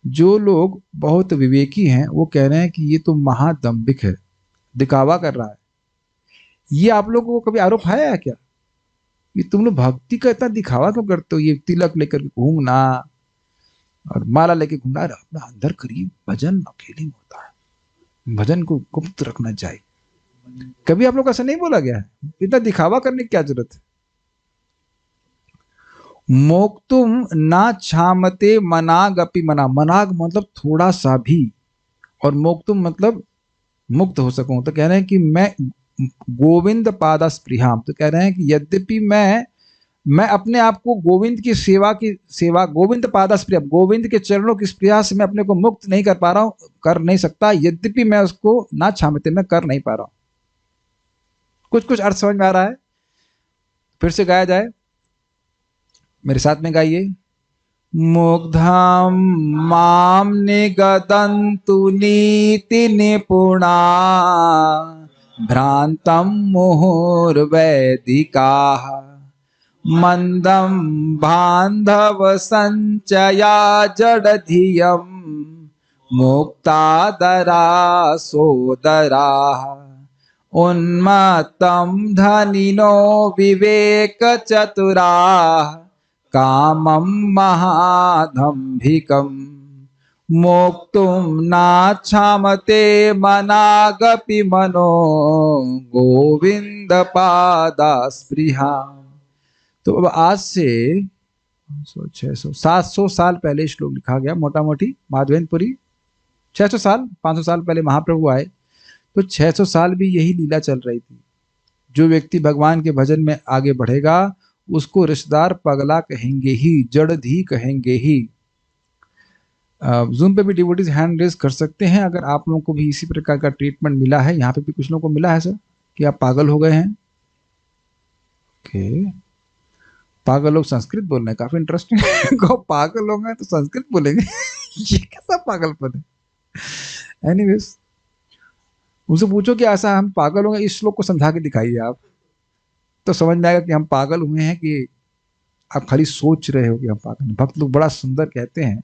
जो लोग बहुत विवेकी हैं वो कह रहे हैं कि ये तो महादंबिक है, दिखावा कर रहा है। ये आप लोगों को कभी आरोप आया है क्या? ये तुम लोग भक्ति का इतना दिखावा क्यों करते हो? ये तिलक लेकर घूमना और माला लेके घूमना, अपना अंदर करिए, भजन अकेले में होता है, भजन को गुप्त रखना चाहिए। कभी आप लोग ऐसा नहीं बोला गया है? इतना दिखावा करने की क्या जरूरत है? मोक्तुम ना छामते मनाग अपि मना, मनाग मतलब थोड़ा सा भी, और मोक्तुम मतलब मुक्त हो सकूं। तो कह रहे हैं कि मैं गोविंद पादा स्पृहाम, तो कह रहे हैं कि यद्यपि मैं अपने आप को गोविंद की सेवा गोविंद पादा स्पृहा, गोविंद के चरणों की स्पृहा से मैं अपने को मुक्त नहीं कर पा रहा हूं, कर नहीं सकता, यद्यपि मैं उसको ना छामते, मैं कर नहीं पा रहा हूं। कुछ कुछ अर्थ समझ में आ रहा है? फिर से गाया जाए, मेरे साथ में गाइए। मुग्धम माम निगदन्तु नीति निपुणा, भ्रांतम मुहुर्वैदिकाः, मंदम बांधव संचया जड़धियम, मुक्तादरा सोदराः, उन्मत्तम धनिनो विवेक चतुराः, कामं महादंभिकं, मोक्तुं नाच्छामते मनागपि मनो, गोविंद पादा स्पृहा। तो अब आज से 700 साल पहले श्लोक लिखा गया, मोटा मोटी माधवेंद्रपुरी 600 साल 500 साल पहले महाप्रभु आए, तो 600 साल भी यही लीला चल रही थी। जो व्यक्ति भगवान के भजन में आगे बढ़ेगा उसको रिश्तेदार पगला कहेंगे ही, जड़धी कहेंगे ही। जूम पे भी डिवोटीज हैंड रेज कर सकते हैं अगर आप लोगों को भी इसी प्रकार का ट्रीटमेंट मिला है। यहाँ पे भी कुछ लोगों को मिला है सर कि आप पागल हो गए हैं। ओके, पागल लोग संस्कृत बोल रहे हैं, काफी इंटरेस्टिंग को पागल लोग हैं तो संस्कृत बोलेंगे ये कैसा पागलपन है। एनीवेज, उनसे पूछो कि ऐसा हम पागल होंगे, इस श्लोक को समझा के दिखाइए आप, तो समझ में आएगा कि हम पागल हुए हैं कि आप खाली सोच रहे हो कि हम पागल हैं। भक्त लोग बड़ा सुंदर कहते हैं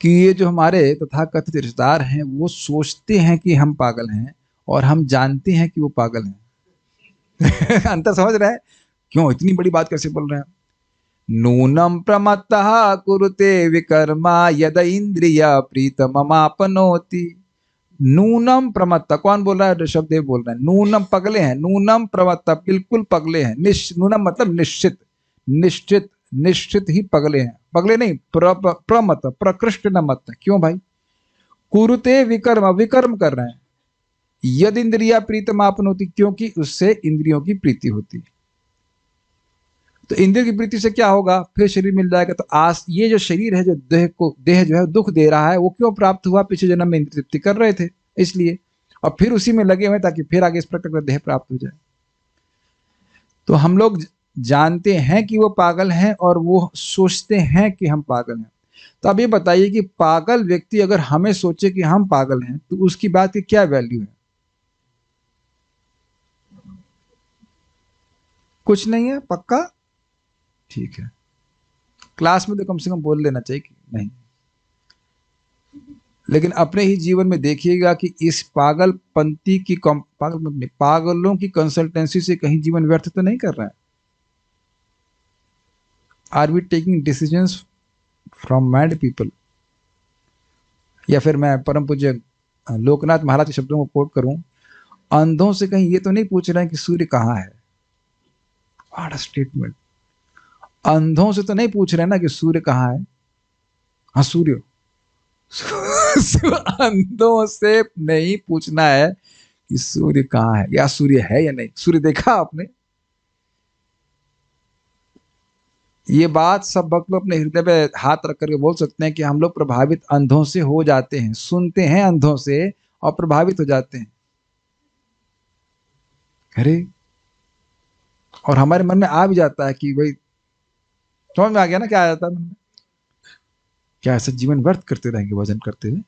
कि ये जो हमारे तथाकथित रिश्तेदार हैं वो सोचते हैं कि हम पागल हैं और हम जानते हैं कि वो पागल हैं अंतर समझ रहे हैं? क्यों इतनी बड़ी बात कैसे बोल रहे हैं? नूनम प्रमत्तः कुरुते विकर्मा यद इंद्रिया प्रीतममापनोति। नूनम प्रमत्ता, कौन बोल रहा है? ऋषभदेव बोल रहे हैं। नूनम पगले हैं, नूनम प्रमत्ता बिल्कुल पगले हैं। नूनम मतलब निश्चित, निश्चित निश्चित ही पगले हैं, पगले नहीं प्रमत, प्रकृष्ट न मत। क्यों भाई? कुरुते विकर्म, विकर्म कर रहे हैं। यद इंद्रिया प्रीतम आपनोति, क्योंकि उससे इंद्रियों की प्रीति होती। तो इंद्रियों की प्रीति से क्या होगा? फिर शरीर मिल जाएगा। तो आज ये जो शरीर है जो देह जो है दुख दे रहा है, वो क्यों प्राप्त हुआ? पिछले जन्म में इंद्रिय तृप्ति कर रहे थे इसलिए, और फिर उसी में लगे हुए ताकि फिर आगे इस प्रकार का देह प्राप्त हो जाए। तो हम लोग जानते हैं कि वो पागल हैं और वो सोचते हैं कि हम पागल हैं। तो अब ये बताइए कि पागल व्यक्ति अगर हमें सोचे कि हम पागल हैं तो उसकी बात की क्या वैल्यू है? कुछ नहीं है पक्का, ठीक है। क्लास में तो कम से कम बोल लेना चाहिए कि नहीं। लेकिन अपने ही जीवन में देखिएगा कि इस पागलपंती की पागलपंती नहीं, पागलों की कंसल्टेंसी से कहीं जीवन व्यर्थ तो नहीं कर रहे हैं। Are we taking decisions from mad people? या फिर मैं परम पूज्य लोकनाथ महाराज के शब्दों को कोट करूं, अंधों से कहीं ये तो नहीं पूछ रहे हैं कि सूर्य कहाँ है। What a statement. अंधों से तो नहीं पूछ रहे हैं ना कि सूर्य कहाँ है। हाँ सूर्य अंधों से नहीं पूछना है कि सूर्य कहाँ है या सूर्य है या नहीं। सूर्य देखा आपने? ये बात सब भक्त लोग अपने हृदय पे हाथ रख करके बोल सकते हैं कि हम लोग प्रभावित अंधों से हो जाते हैं, सुनते हैं अंधों से और प्रभावित हो जाते हैं। अरे, और हमारे मन में आ भी जाता है कि भाई, समझ में आ गया ना क्या आ जाता है मन में? क्या ऐसा जीवन व्यर्थ करते रहेंगे भजन करते हुए?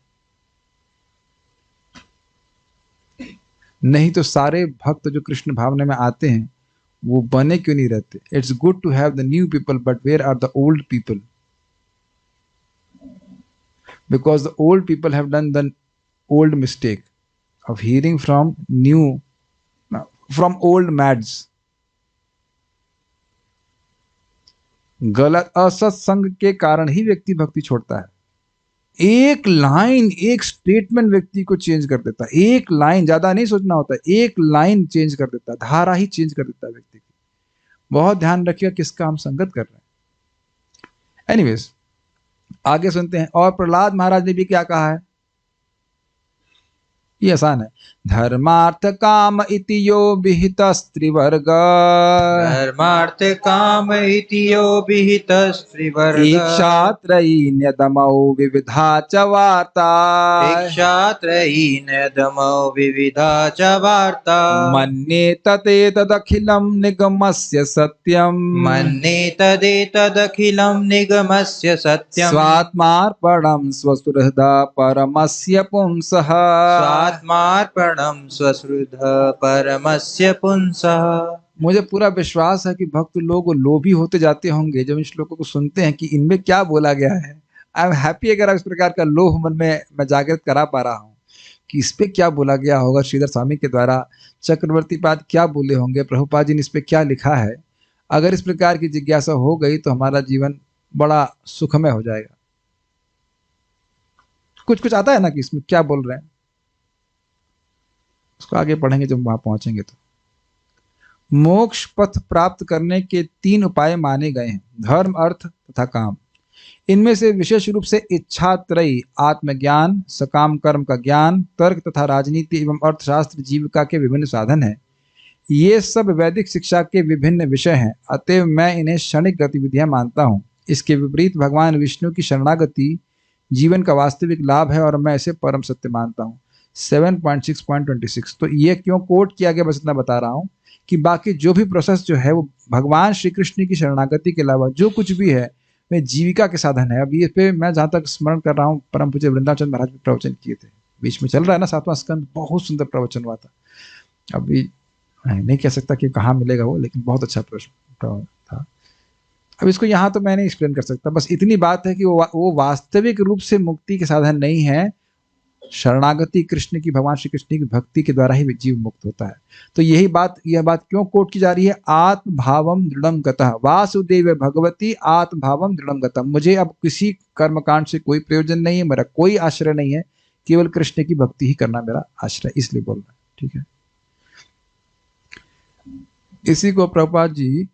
नहीं तो सारे भक्त जो कृष्ण भावना में आते हैं वो बने क्यों नहीं रहते? It's good to have the new people but where are the old people? Because the old people have done the old mistake of hearing from old mads। गलत असत्संग के कारण ही व्यक्ति भक्ति छोड़ता है। एक लाइन, एक स्टेटमेंट व्यक्ति को चेंज कर देता है। एक लाइन, ज्यादा नहीं सोचना होता, एक लाइन चेंज कर देता है, धारा ही चेंज कर देता है व्यक्ति की। बहुत ध्यान रखिएगा किसका हम संगत कर रहे हैं। एनीवेज, आगे सुनते हैं। और प्रहलाद महाराज ने भी क्या कहा है, ये आसान है। धर्मार्थ काम इति यो विहित स्त्रीवर्ग, धर्मार्थ काम इति यो विहित स्त्रीवर्ग, इक्षात्रयीन्यदमौ विविधा च वार्ता, इक्षात्रयीन्यदमौ विविधा च वार्ता, मन्येतदेतदखिलं निगमस्य सत्यम्, मन्येतदेतदखिलं निगमस्य सत्यम्, स्वात्मार्पणं स्वसुहृदा परमस्य पुंसः, स्वात्मार्पणं स्वसुहृदा परमस्य पुंसः। मुझे पूरा विश्वास है कि भक्त लोग लोभी होते जाते होंगे जब इन श्लोकों को सुनते हैं कि इनमें क्या बोला गया है। आई एम हैप्पी अगर आप इस प्रकार का लोभ मन में मैं जागृत करा पा रहा हूँ कि इस पे क्या बोला गया होगा श्रीधर स्वामी के द्वारा, चक्रवर्ती पाद क्या बोले होंगे, प्रभुपाद जी ने इस पे क्या लिखा है। अगर इस प्रकार की जिज्ञासा हो गई तो हमारा जीवन बड़ा सुखमय हो जाएगा। कुछ कुछ आता है ना कि इसमें क्या बोल रहे हैं, उसको आगे पढ़ेंगे जब वहां पहुंचेंगे तो। मोक्ष पथ प्राप्त करने के 3 उपाय माने गए हैं, धर्म, अर्थ तथा काम। इनमें से विशेष रूप से इच्छात्रयी, आत्मज्ञान, सकाम कर्म का ज्ञान, तर्क तथा राजनीति एवं अर्थशास्त्र जीविका के विभिन्न साधन हैं। ये सब वैदिक शिक्षा के विभिन्न विषय हैं, अतएव मैं इन्हें क्षणिक गतिविधियां मानता हूँ। इसके विपरीत भगवान विष्णु की शरणागति जीवन का वास्तविक लाभ है और मैं इसे परम सत्य मानता हूँ। 7.6.26। तो ये क्यों कोट किया गया बस इतना बता रहा हूँ कि बाकी जो भी प्रोसेस जो है वो भगवान श्री कृष्ण की शरणागति के अलावा जो कुछ भी है वह जीविका के साधन है। अब ये पे मैं जहाँ तक स्मरण कर रहा हूँ, परम पूज्य वृंदावन महाराज भी प्रवचन किए थे, बीच में चल रहा है ना 7वां स्कंद, बहुत सुंदर प्रवचन हुआ था। अभी नहीं कह सकता कि कहाँ मिलेगा वो, लेकिन बहुत अच्छा प्रश्न था। अब इसको यहाँ तो मैं नहीं एक्सप्लेन कर सकता, बस इतनी बात है कि वो वास्तविक रूप से मुक्ति के साधन नहीं है। शरणागति कृष्ण की, भगवान श्री कृष्ण की भक्ति के द्वारा ही जीव मुक्त होता है। तो यह बात क्यों कोट की जा रही है, आत्म भावम दृढ़म गतः वासुदेव भगवती आत्म भावम दृढ़म गतः। मुझे अब किसी कर्मकांड से कोई प्रयोजन नहीं है, मेरा कोई आश्रय नहीं है, केवल कृष्ण की भक्ति ही करना मेरा आश्रय, इसलिए बोल रहा है। ठीक है, इसी को प्रभुपाद जी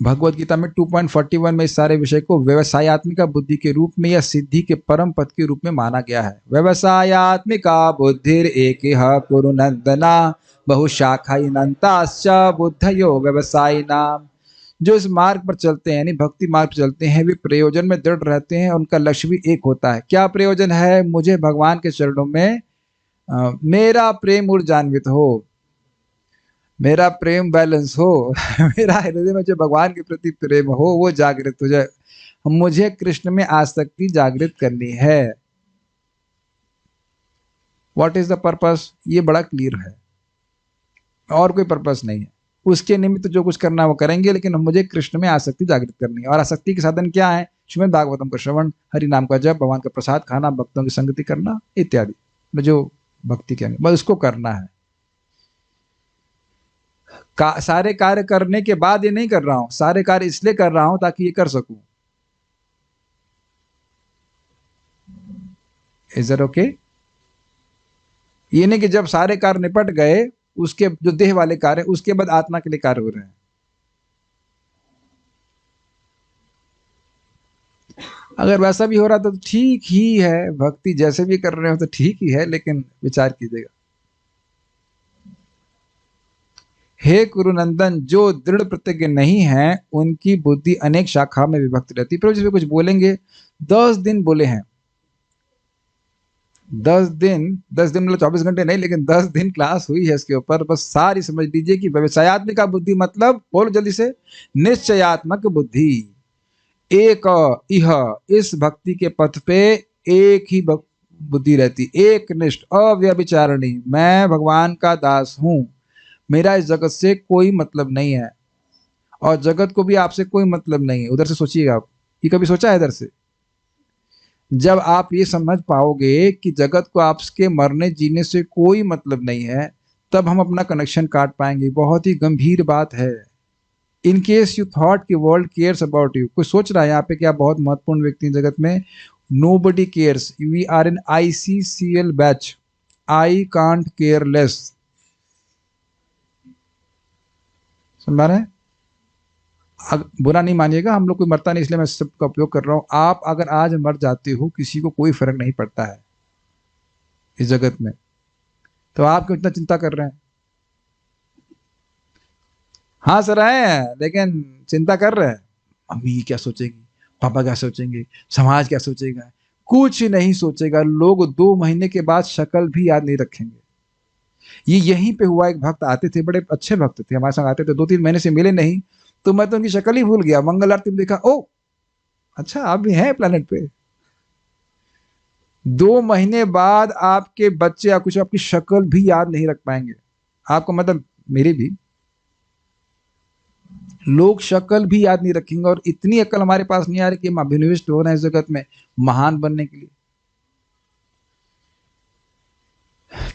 भगवत गीता में 2.41 में इस सारे विषय को व्यवसायत्मिका बुद्धि के रूप में या सिद्धि के परम पद के रूप में माना गया है। व्यवसायत्मिका बुद्धिर एकेह कुरु नंदना बहुशाखायनन्ताश्च बुद्धयो व्यवसायिनाम। जो इस मार्ग पर चलते हैं, यानी भक्ति मार्ग पर चलते हैं, वे प्रयोजन में दृढ़ रहते हैं और उनका लक्ष्य भी एक होता है। क्या प्रयोजन है? मुझे भगवान के चरणों में मेरा प्रेम ऊर्जान्वित हो, मेरा प्रेम बैलेंस हो, मेरा हृदय में जो भगवान के प्रति प्रेम हो वो जागृत हो जाए, मुझे कृष्ण में आसक्ति जागृत करनी है। What is the purpose? ये बड़ा क्लियर है, और कोई पर्पस नहीं है। उसके निमित्त जो कुछ करना है वो करेंगे, लेकिन मुझे कृष्ण में आसक्ति जागृत करनी है। और आसक्ति के साधन क्या है? श्रीमद् भागवतम का श्रवण, हरि नाम का जप, भगवान का प्रसाद खाना, भक्तों की संगति करना इत्यादि, जो भक्ति कहेंगे, बस उसको करना है। सारे कार्य करने के बाद ये नहीं कर रहा हूं, सारे कार्य इसलिए कर रहा हूं ताकि ये कर सकूं। Is that okay? ये नहीं कि जब सारे कार्य निपट गए, उसके जो देह वाले कार्य, उसके बाद आत्मा के लिए कार्य हो रहे हैं। अगर वैसा भी हो रहा तो ठीक ही है, भक्ति जैसे भी कर रहे हो तो ठीक ही है, लेकिन विचार कीजिएगा। हे कुरुनंदन, जो दृढ़ प्रतिज्ञ नहीं है उनकी बुद्धि अनेक शाखा में विभक्त रहती। प्रभु जी कुछ बोलेंगे, 10 दिन बोले हैं, 10 दिन मतलब 24 घंटे नहीं, लेकिन 10 दिन क्लास हुई है इसके ऊपर। बस सारी समझ लीजिए कि व्यवसायत्मिका बुद्धि मतलब, बोलो जल्दी से, निश्चयात्मक बुद्धि। एक इस भक्ति के पथ पे एक ही बुद्धि रहती, एक निष्ठ अव्यभिचारिणी, मैं भगवान का दास हूं, मेरा इस जगत से कोई मतलब नहीं है और जगत को भी आपसे कोई मतलब नहीं है। उधर से सोचिएगा आप, ये कभी सोचा है इधर से? जब आप ये समझ पाओगे कि जगत को आपके मरने जीने से कोई मतलब नहीं है, तब हम अपना कनेक्शन काट पाएंगे। बहुत ही गंभीर बात है। इन केस यू थॉट कि वर्ल्ड केयर्स अबाउट यू, कोई सोच रहा है यहाँ पे कि आप बहुत महत्वपूर्ण व्यक्ति हैं जगत में, nobody cares. We are in ICCL batch, I can't care less. समझ रहे हैं? बुरा नहीं मानिएगा, हम लोग कोई मरता नहीं इसलिए मैं सबका उपयोग कर रहा हूं। आप अगर आज मर जाते हो, किसी को कोई फर्क नहीं पड़ता है इस जगत में, तो आप क्यों इतना चिंता कर रहे हैं? हाँ सर हैं, लेकिन चिंता कर रहे हैं, अम्मी क्या सोचेगी, पापा क्या सोचेंगे, समाज क्या सोचेगा। कुछ नहीं सोचेगा। लोग 2 महीने के बाद शक्ल भी याद नहीं रखेंगे। ये यहीं पे हुआ, एक भक्त आते थे, बड़े अच्छे भक्त थे, हमारे संग आते थे, 2-3 महीने से मिले नहीं, तो मैं तो उनकी शक्ल ही भूल गया। मंगल आरती में देखा, ओ अच्छा आप भी हैं प्लेनेट पे। 2 महीने बाद आपके बच्चे या कुछ आपकी शक्ल भी याद नहीं रख पाएंगे आपको, मतलब मेरी भी। लोग शक्ल भी याद नहीं रखेंगे, और इतनी अकल हमारे पास नहीं आ रही कि हम अभिनिविष्ट हो रहे हैं इस जगत में महान बनने के लिए।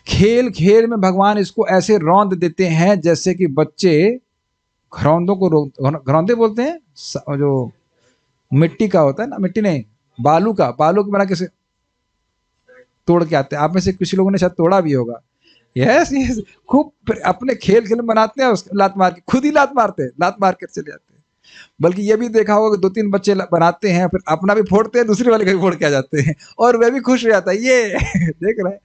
खेल खेल में भगवान इसको ऐसे रौंद देते हैं जैसे कि बच्चे घरौंदों को, घरौंदे बोलते हैं, जो मिट्टी का होता है ना, मिट्टी नहीं, बालू के बना कैसे तोड़ के आते हैं। आप में से कुछ लोगों ने शायद तोड़ा भी होगा। यस यस, खूब अपने खेल खेल में बनाते हैं, उसको लात मार के, खुद ही लात मारते हैं, लात मार के चले जाते हैं। बल्कि ये भी देखा होगा कि 2-3 बच्चे बनाते हैं, फिर अपना भी फोड़ते हैं, दूसरे वाले का भी फोड़ के आ जाते हैं, और वह भी खुश हो जाता है। ये देख रहे हैं,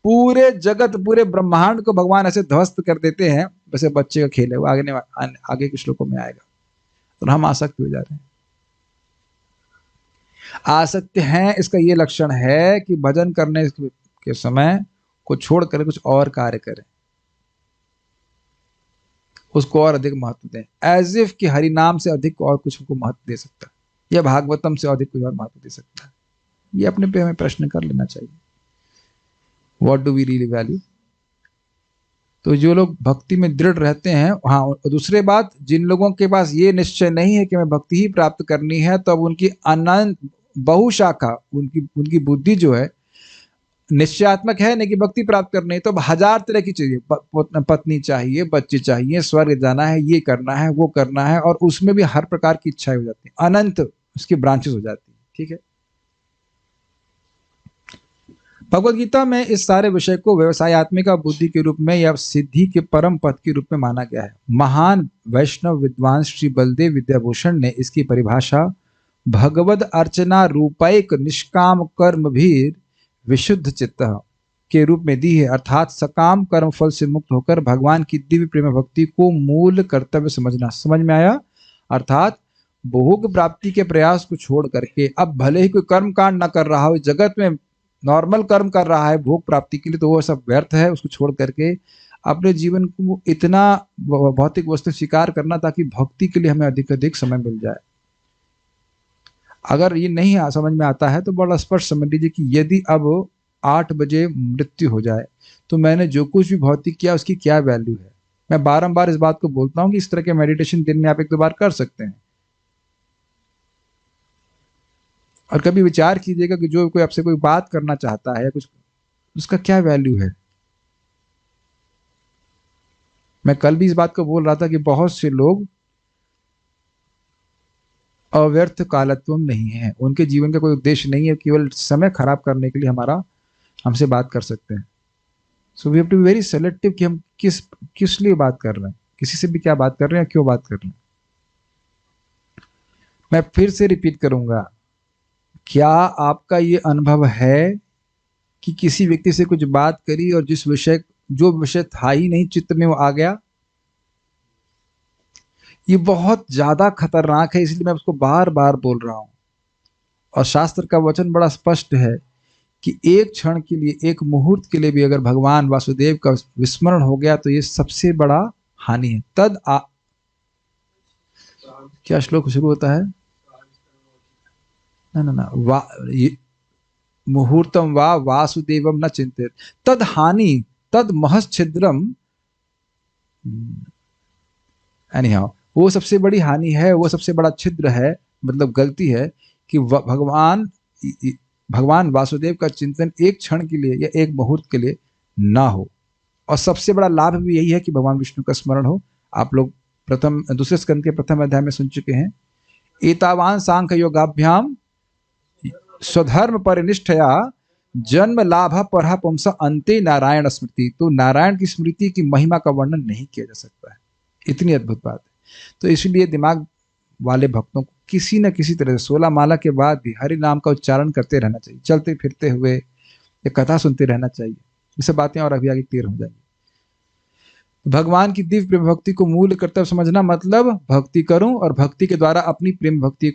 पूरे जगत, पूरे ब्रह्मांड को भगवान ऐसे ध्वस्त कर देते हैं। वैसे बच्चे का खेल है वो, आगे के श्लोकों में आएगा। तो हम आसक्त हो जा रहे हैं। आसक्त हैं, इसका ये लक्षण है कि भजन करने के समय को छोड़कर कुछ और कार्य करें, उसको और अधिक महत्व दें, एज इफ कि हरि नाम से अधिक और कुछ को महत्व दे सकता है, या भागवतम से अधिक कोई और महत्व दे सकता है। ये अपने पे हमें प्रश्न कर लेना चाहिए, what do we really value. तो जो लोग भक्ति में दृढ़ रहते हैं, हाँ, दूसरे बात, जिन लोगों के पास ये निश्चय नहीं है कि हमें भक्ति ही प्राप्त करनी है, तो अब उनकी अनंत बहुशाखा, उनकी बुद्धि जो है निश्चयात्मक है नहीं कि भक्ति प्राप्त करनी है, तो अब 1000 तरह की चीजें, पत्नी चाहिए, बच्चे चाहिए, स्वर्ग जाना है, ये करना है, वो करना है, और उसमें भी हर प्रकार की इच्छाएं हो जाती है, अनंत उसकी ब्रांचेस हो जाती है। ठीक है, भगवद गीता में इस सारे विषय को व्यवसायत्मिका बुद्धि के रूप में या सिद्धि के परम पद के रूप में माना गया है। महान वैष्णव विद्वान श्री बलदेव विद्याभूषण ने इसकी परिभाषा भगवद अर्चना रूपैक निष्काम कर्म भी विशुद्ध चित्त के रूप में दी है, अर्थात सकाम कर्म फल से मुक्त होकर भगवान की दिव्य प्रेम भक्ति को मूल कर्तव्य समझना। समझ में आया? अर्थात भोग प्राप्ति के प्रयास को छोड़ करके, अब भले ही कोई कर्म कांड न कर रहा हो, जगत में नॉर्मल कर्म कर रहा है भोग प्राप्ति के लिए, तो वो सब व्यर्थ है। उसको छोड़ करके अपने जीवन को इतना भौतिक वस्तु स्वीकार करना ताकि भक्ति के लिए हमें अधिक अधिक समय मिल जाए। अगर ये नहीं समझ में आता है तो बड़ा स्पष्ट समझ लीजिए कि यदि अब 8 बजे मृत्यु हो जाए तो मैंने जो कुछ भी भौतिक किया उसकी क्या वैल्यू है। मैं बारंबार इस बात को बोलता हूं कि इस तरह के मेडिटेशन दिन में आप 1-2 बार कर सकते हैं। और कभी विचार कीजिएगा कि जो कोई आपसे कोई बात करना चाहता है या कुछ, उसका क्या वैल्यू है। मैं कल भी इस बात को बोल रहा था कि बहुत से लोग अव्यर्थ कालत्वम नहीं है, उनके जीवन का कोई उद्देश्य नहीं है, केवल समय खराब करने के लिए हमसे बात कर सकते हैं। So we have to be very selective कि हम किस लिए बात कर रहे हैं, किसी से भी क्या बात कर रहे हैं, क्यों बात कर रहे हैं। मैं फिर से रिपीट करूंगा, क्या आपका ये अनुभव है कि किसी व्यक्ति से कुछ बात करी और जो विषय था ही नहीं चित्त में वो आ गया? ये बहुत ज्यादा खतरनाक है, इसलिए मैं उसको बार बार बोल रहा हूं। और शास्त्र का वचन बड़ा स्पष्ट है कि एक क्षण के लिए, एक मुहूर्त के लिए भी अगर भगवान वासुदेव का विस्मरण हो गया तो ये सबसे बड़ा हानि है। क्या श्लोक शुरू होता है? ना मुहूर्तम वा वासुदेवम न चिंतित तद हानि तद महच्छिद्रम। एनीहाउ, वो सबसे बड़ी हानि है, वो सबसे बड़ा छिद्र है, मतलब गलती है कि भगवान वासुदेव का चिंतन एक क्षण के लिए या एक मुहूर्त के लिए ना हो। और सबसे बड़ा लाभ भी यही है कि भगवान विष्णु का स्मरण हो। आप लोग दूसरे स्कंद के प्रथम अध्याय में सुन चुके हैं, एतावान सांख्य योगाभ्याम स्वधर्म परिनिष्ठया जन्म लाभ पर पुंस अंते नारायण स्मृति। तो नारायण की स्मृति की महिमा का वर्णन नहीं किया जा सकता है, इतनी अद्भुत बात है। तो इसलिए दिमाग वाले भक्तों को किसी न किसी तरह से 16 माला के बाद भी हरि नाम का उच्चारण करते रहना चाहिए, चलते फिरते हुए या कथा सुनते रहना चाहिए। ये बातें और अभी आगे क्लियर हो जाएंगी। भगवान की दिव्य प्रेम भक्ति को मूल कर्तव्य समझना मतलब भक्ति करूं और भक्ति के द्वारा अपनी प्रेम भक्ति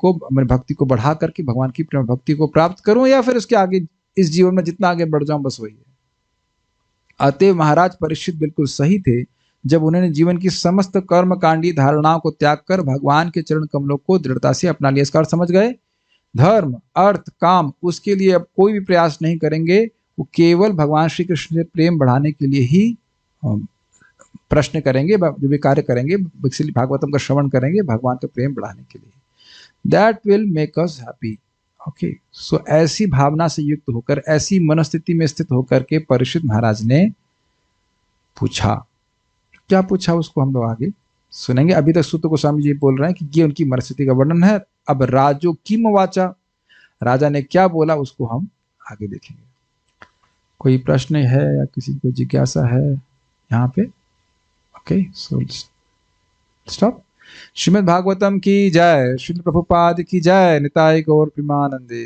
को बढ़ा करके भगवान की प्रेम भक्ति को प्राप्त करूं, या फिर उसके आगे इस जीवन में जितना आगे बढ़ जाऊं, बस वही है। अतएव महाराज परीक्षित बिल्कुल सही थे जब उन्होंने जीवन की समस्त कर्मकांडी धारणाओं को त्याग कर भगवान के चरण कमलों को दृढ़ता से अपना लिया। इसका अर्थ समझ गए? धर्म, अर्थ, काम, उसके लिए अब कोई भी प्रयास नहीं करेंगे, वो केवल भगवान श्री कृष्ण से प्रेम बढ़ाने के लिए ही प्रश्न करेंगे, जो भी कार्य करेंगे, भागवतम का श्रवण करेंगे भगवान का प्रेम बढ़ाने के लिए। That will make us happy. Okay, so ऐसी भावना से युक्त होकर, ऐसी मनस्थिति में स्थित होकर के परीक्षित महाराज ने पूछा। क्या पूछा उसको हम लोग आगे सुनेंगे। अभी तक सूत गोस्वामी जी बोल रहे हैं कि ये उनकी मनस्थिति का वर्णन है। अब राजो किम वाचा, राजा ने क्या बोला, उसको हम आगे देखेंगे। कोई प्रश्न है या किसी को जिज्ञासा है यहाँ पे? Okay, so stop. Shrimad Bhagavatam की जय, श्रील प्रभुपाद की जय, निताय गौर प्रेमानंदे।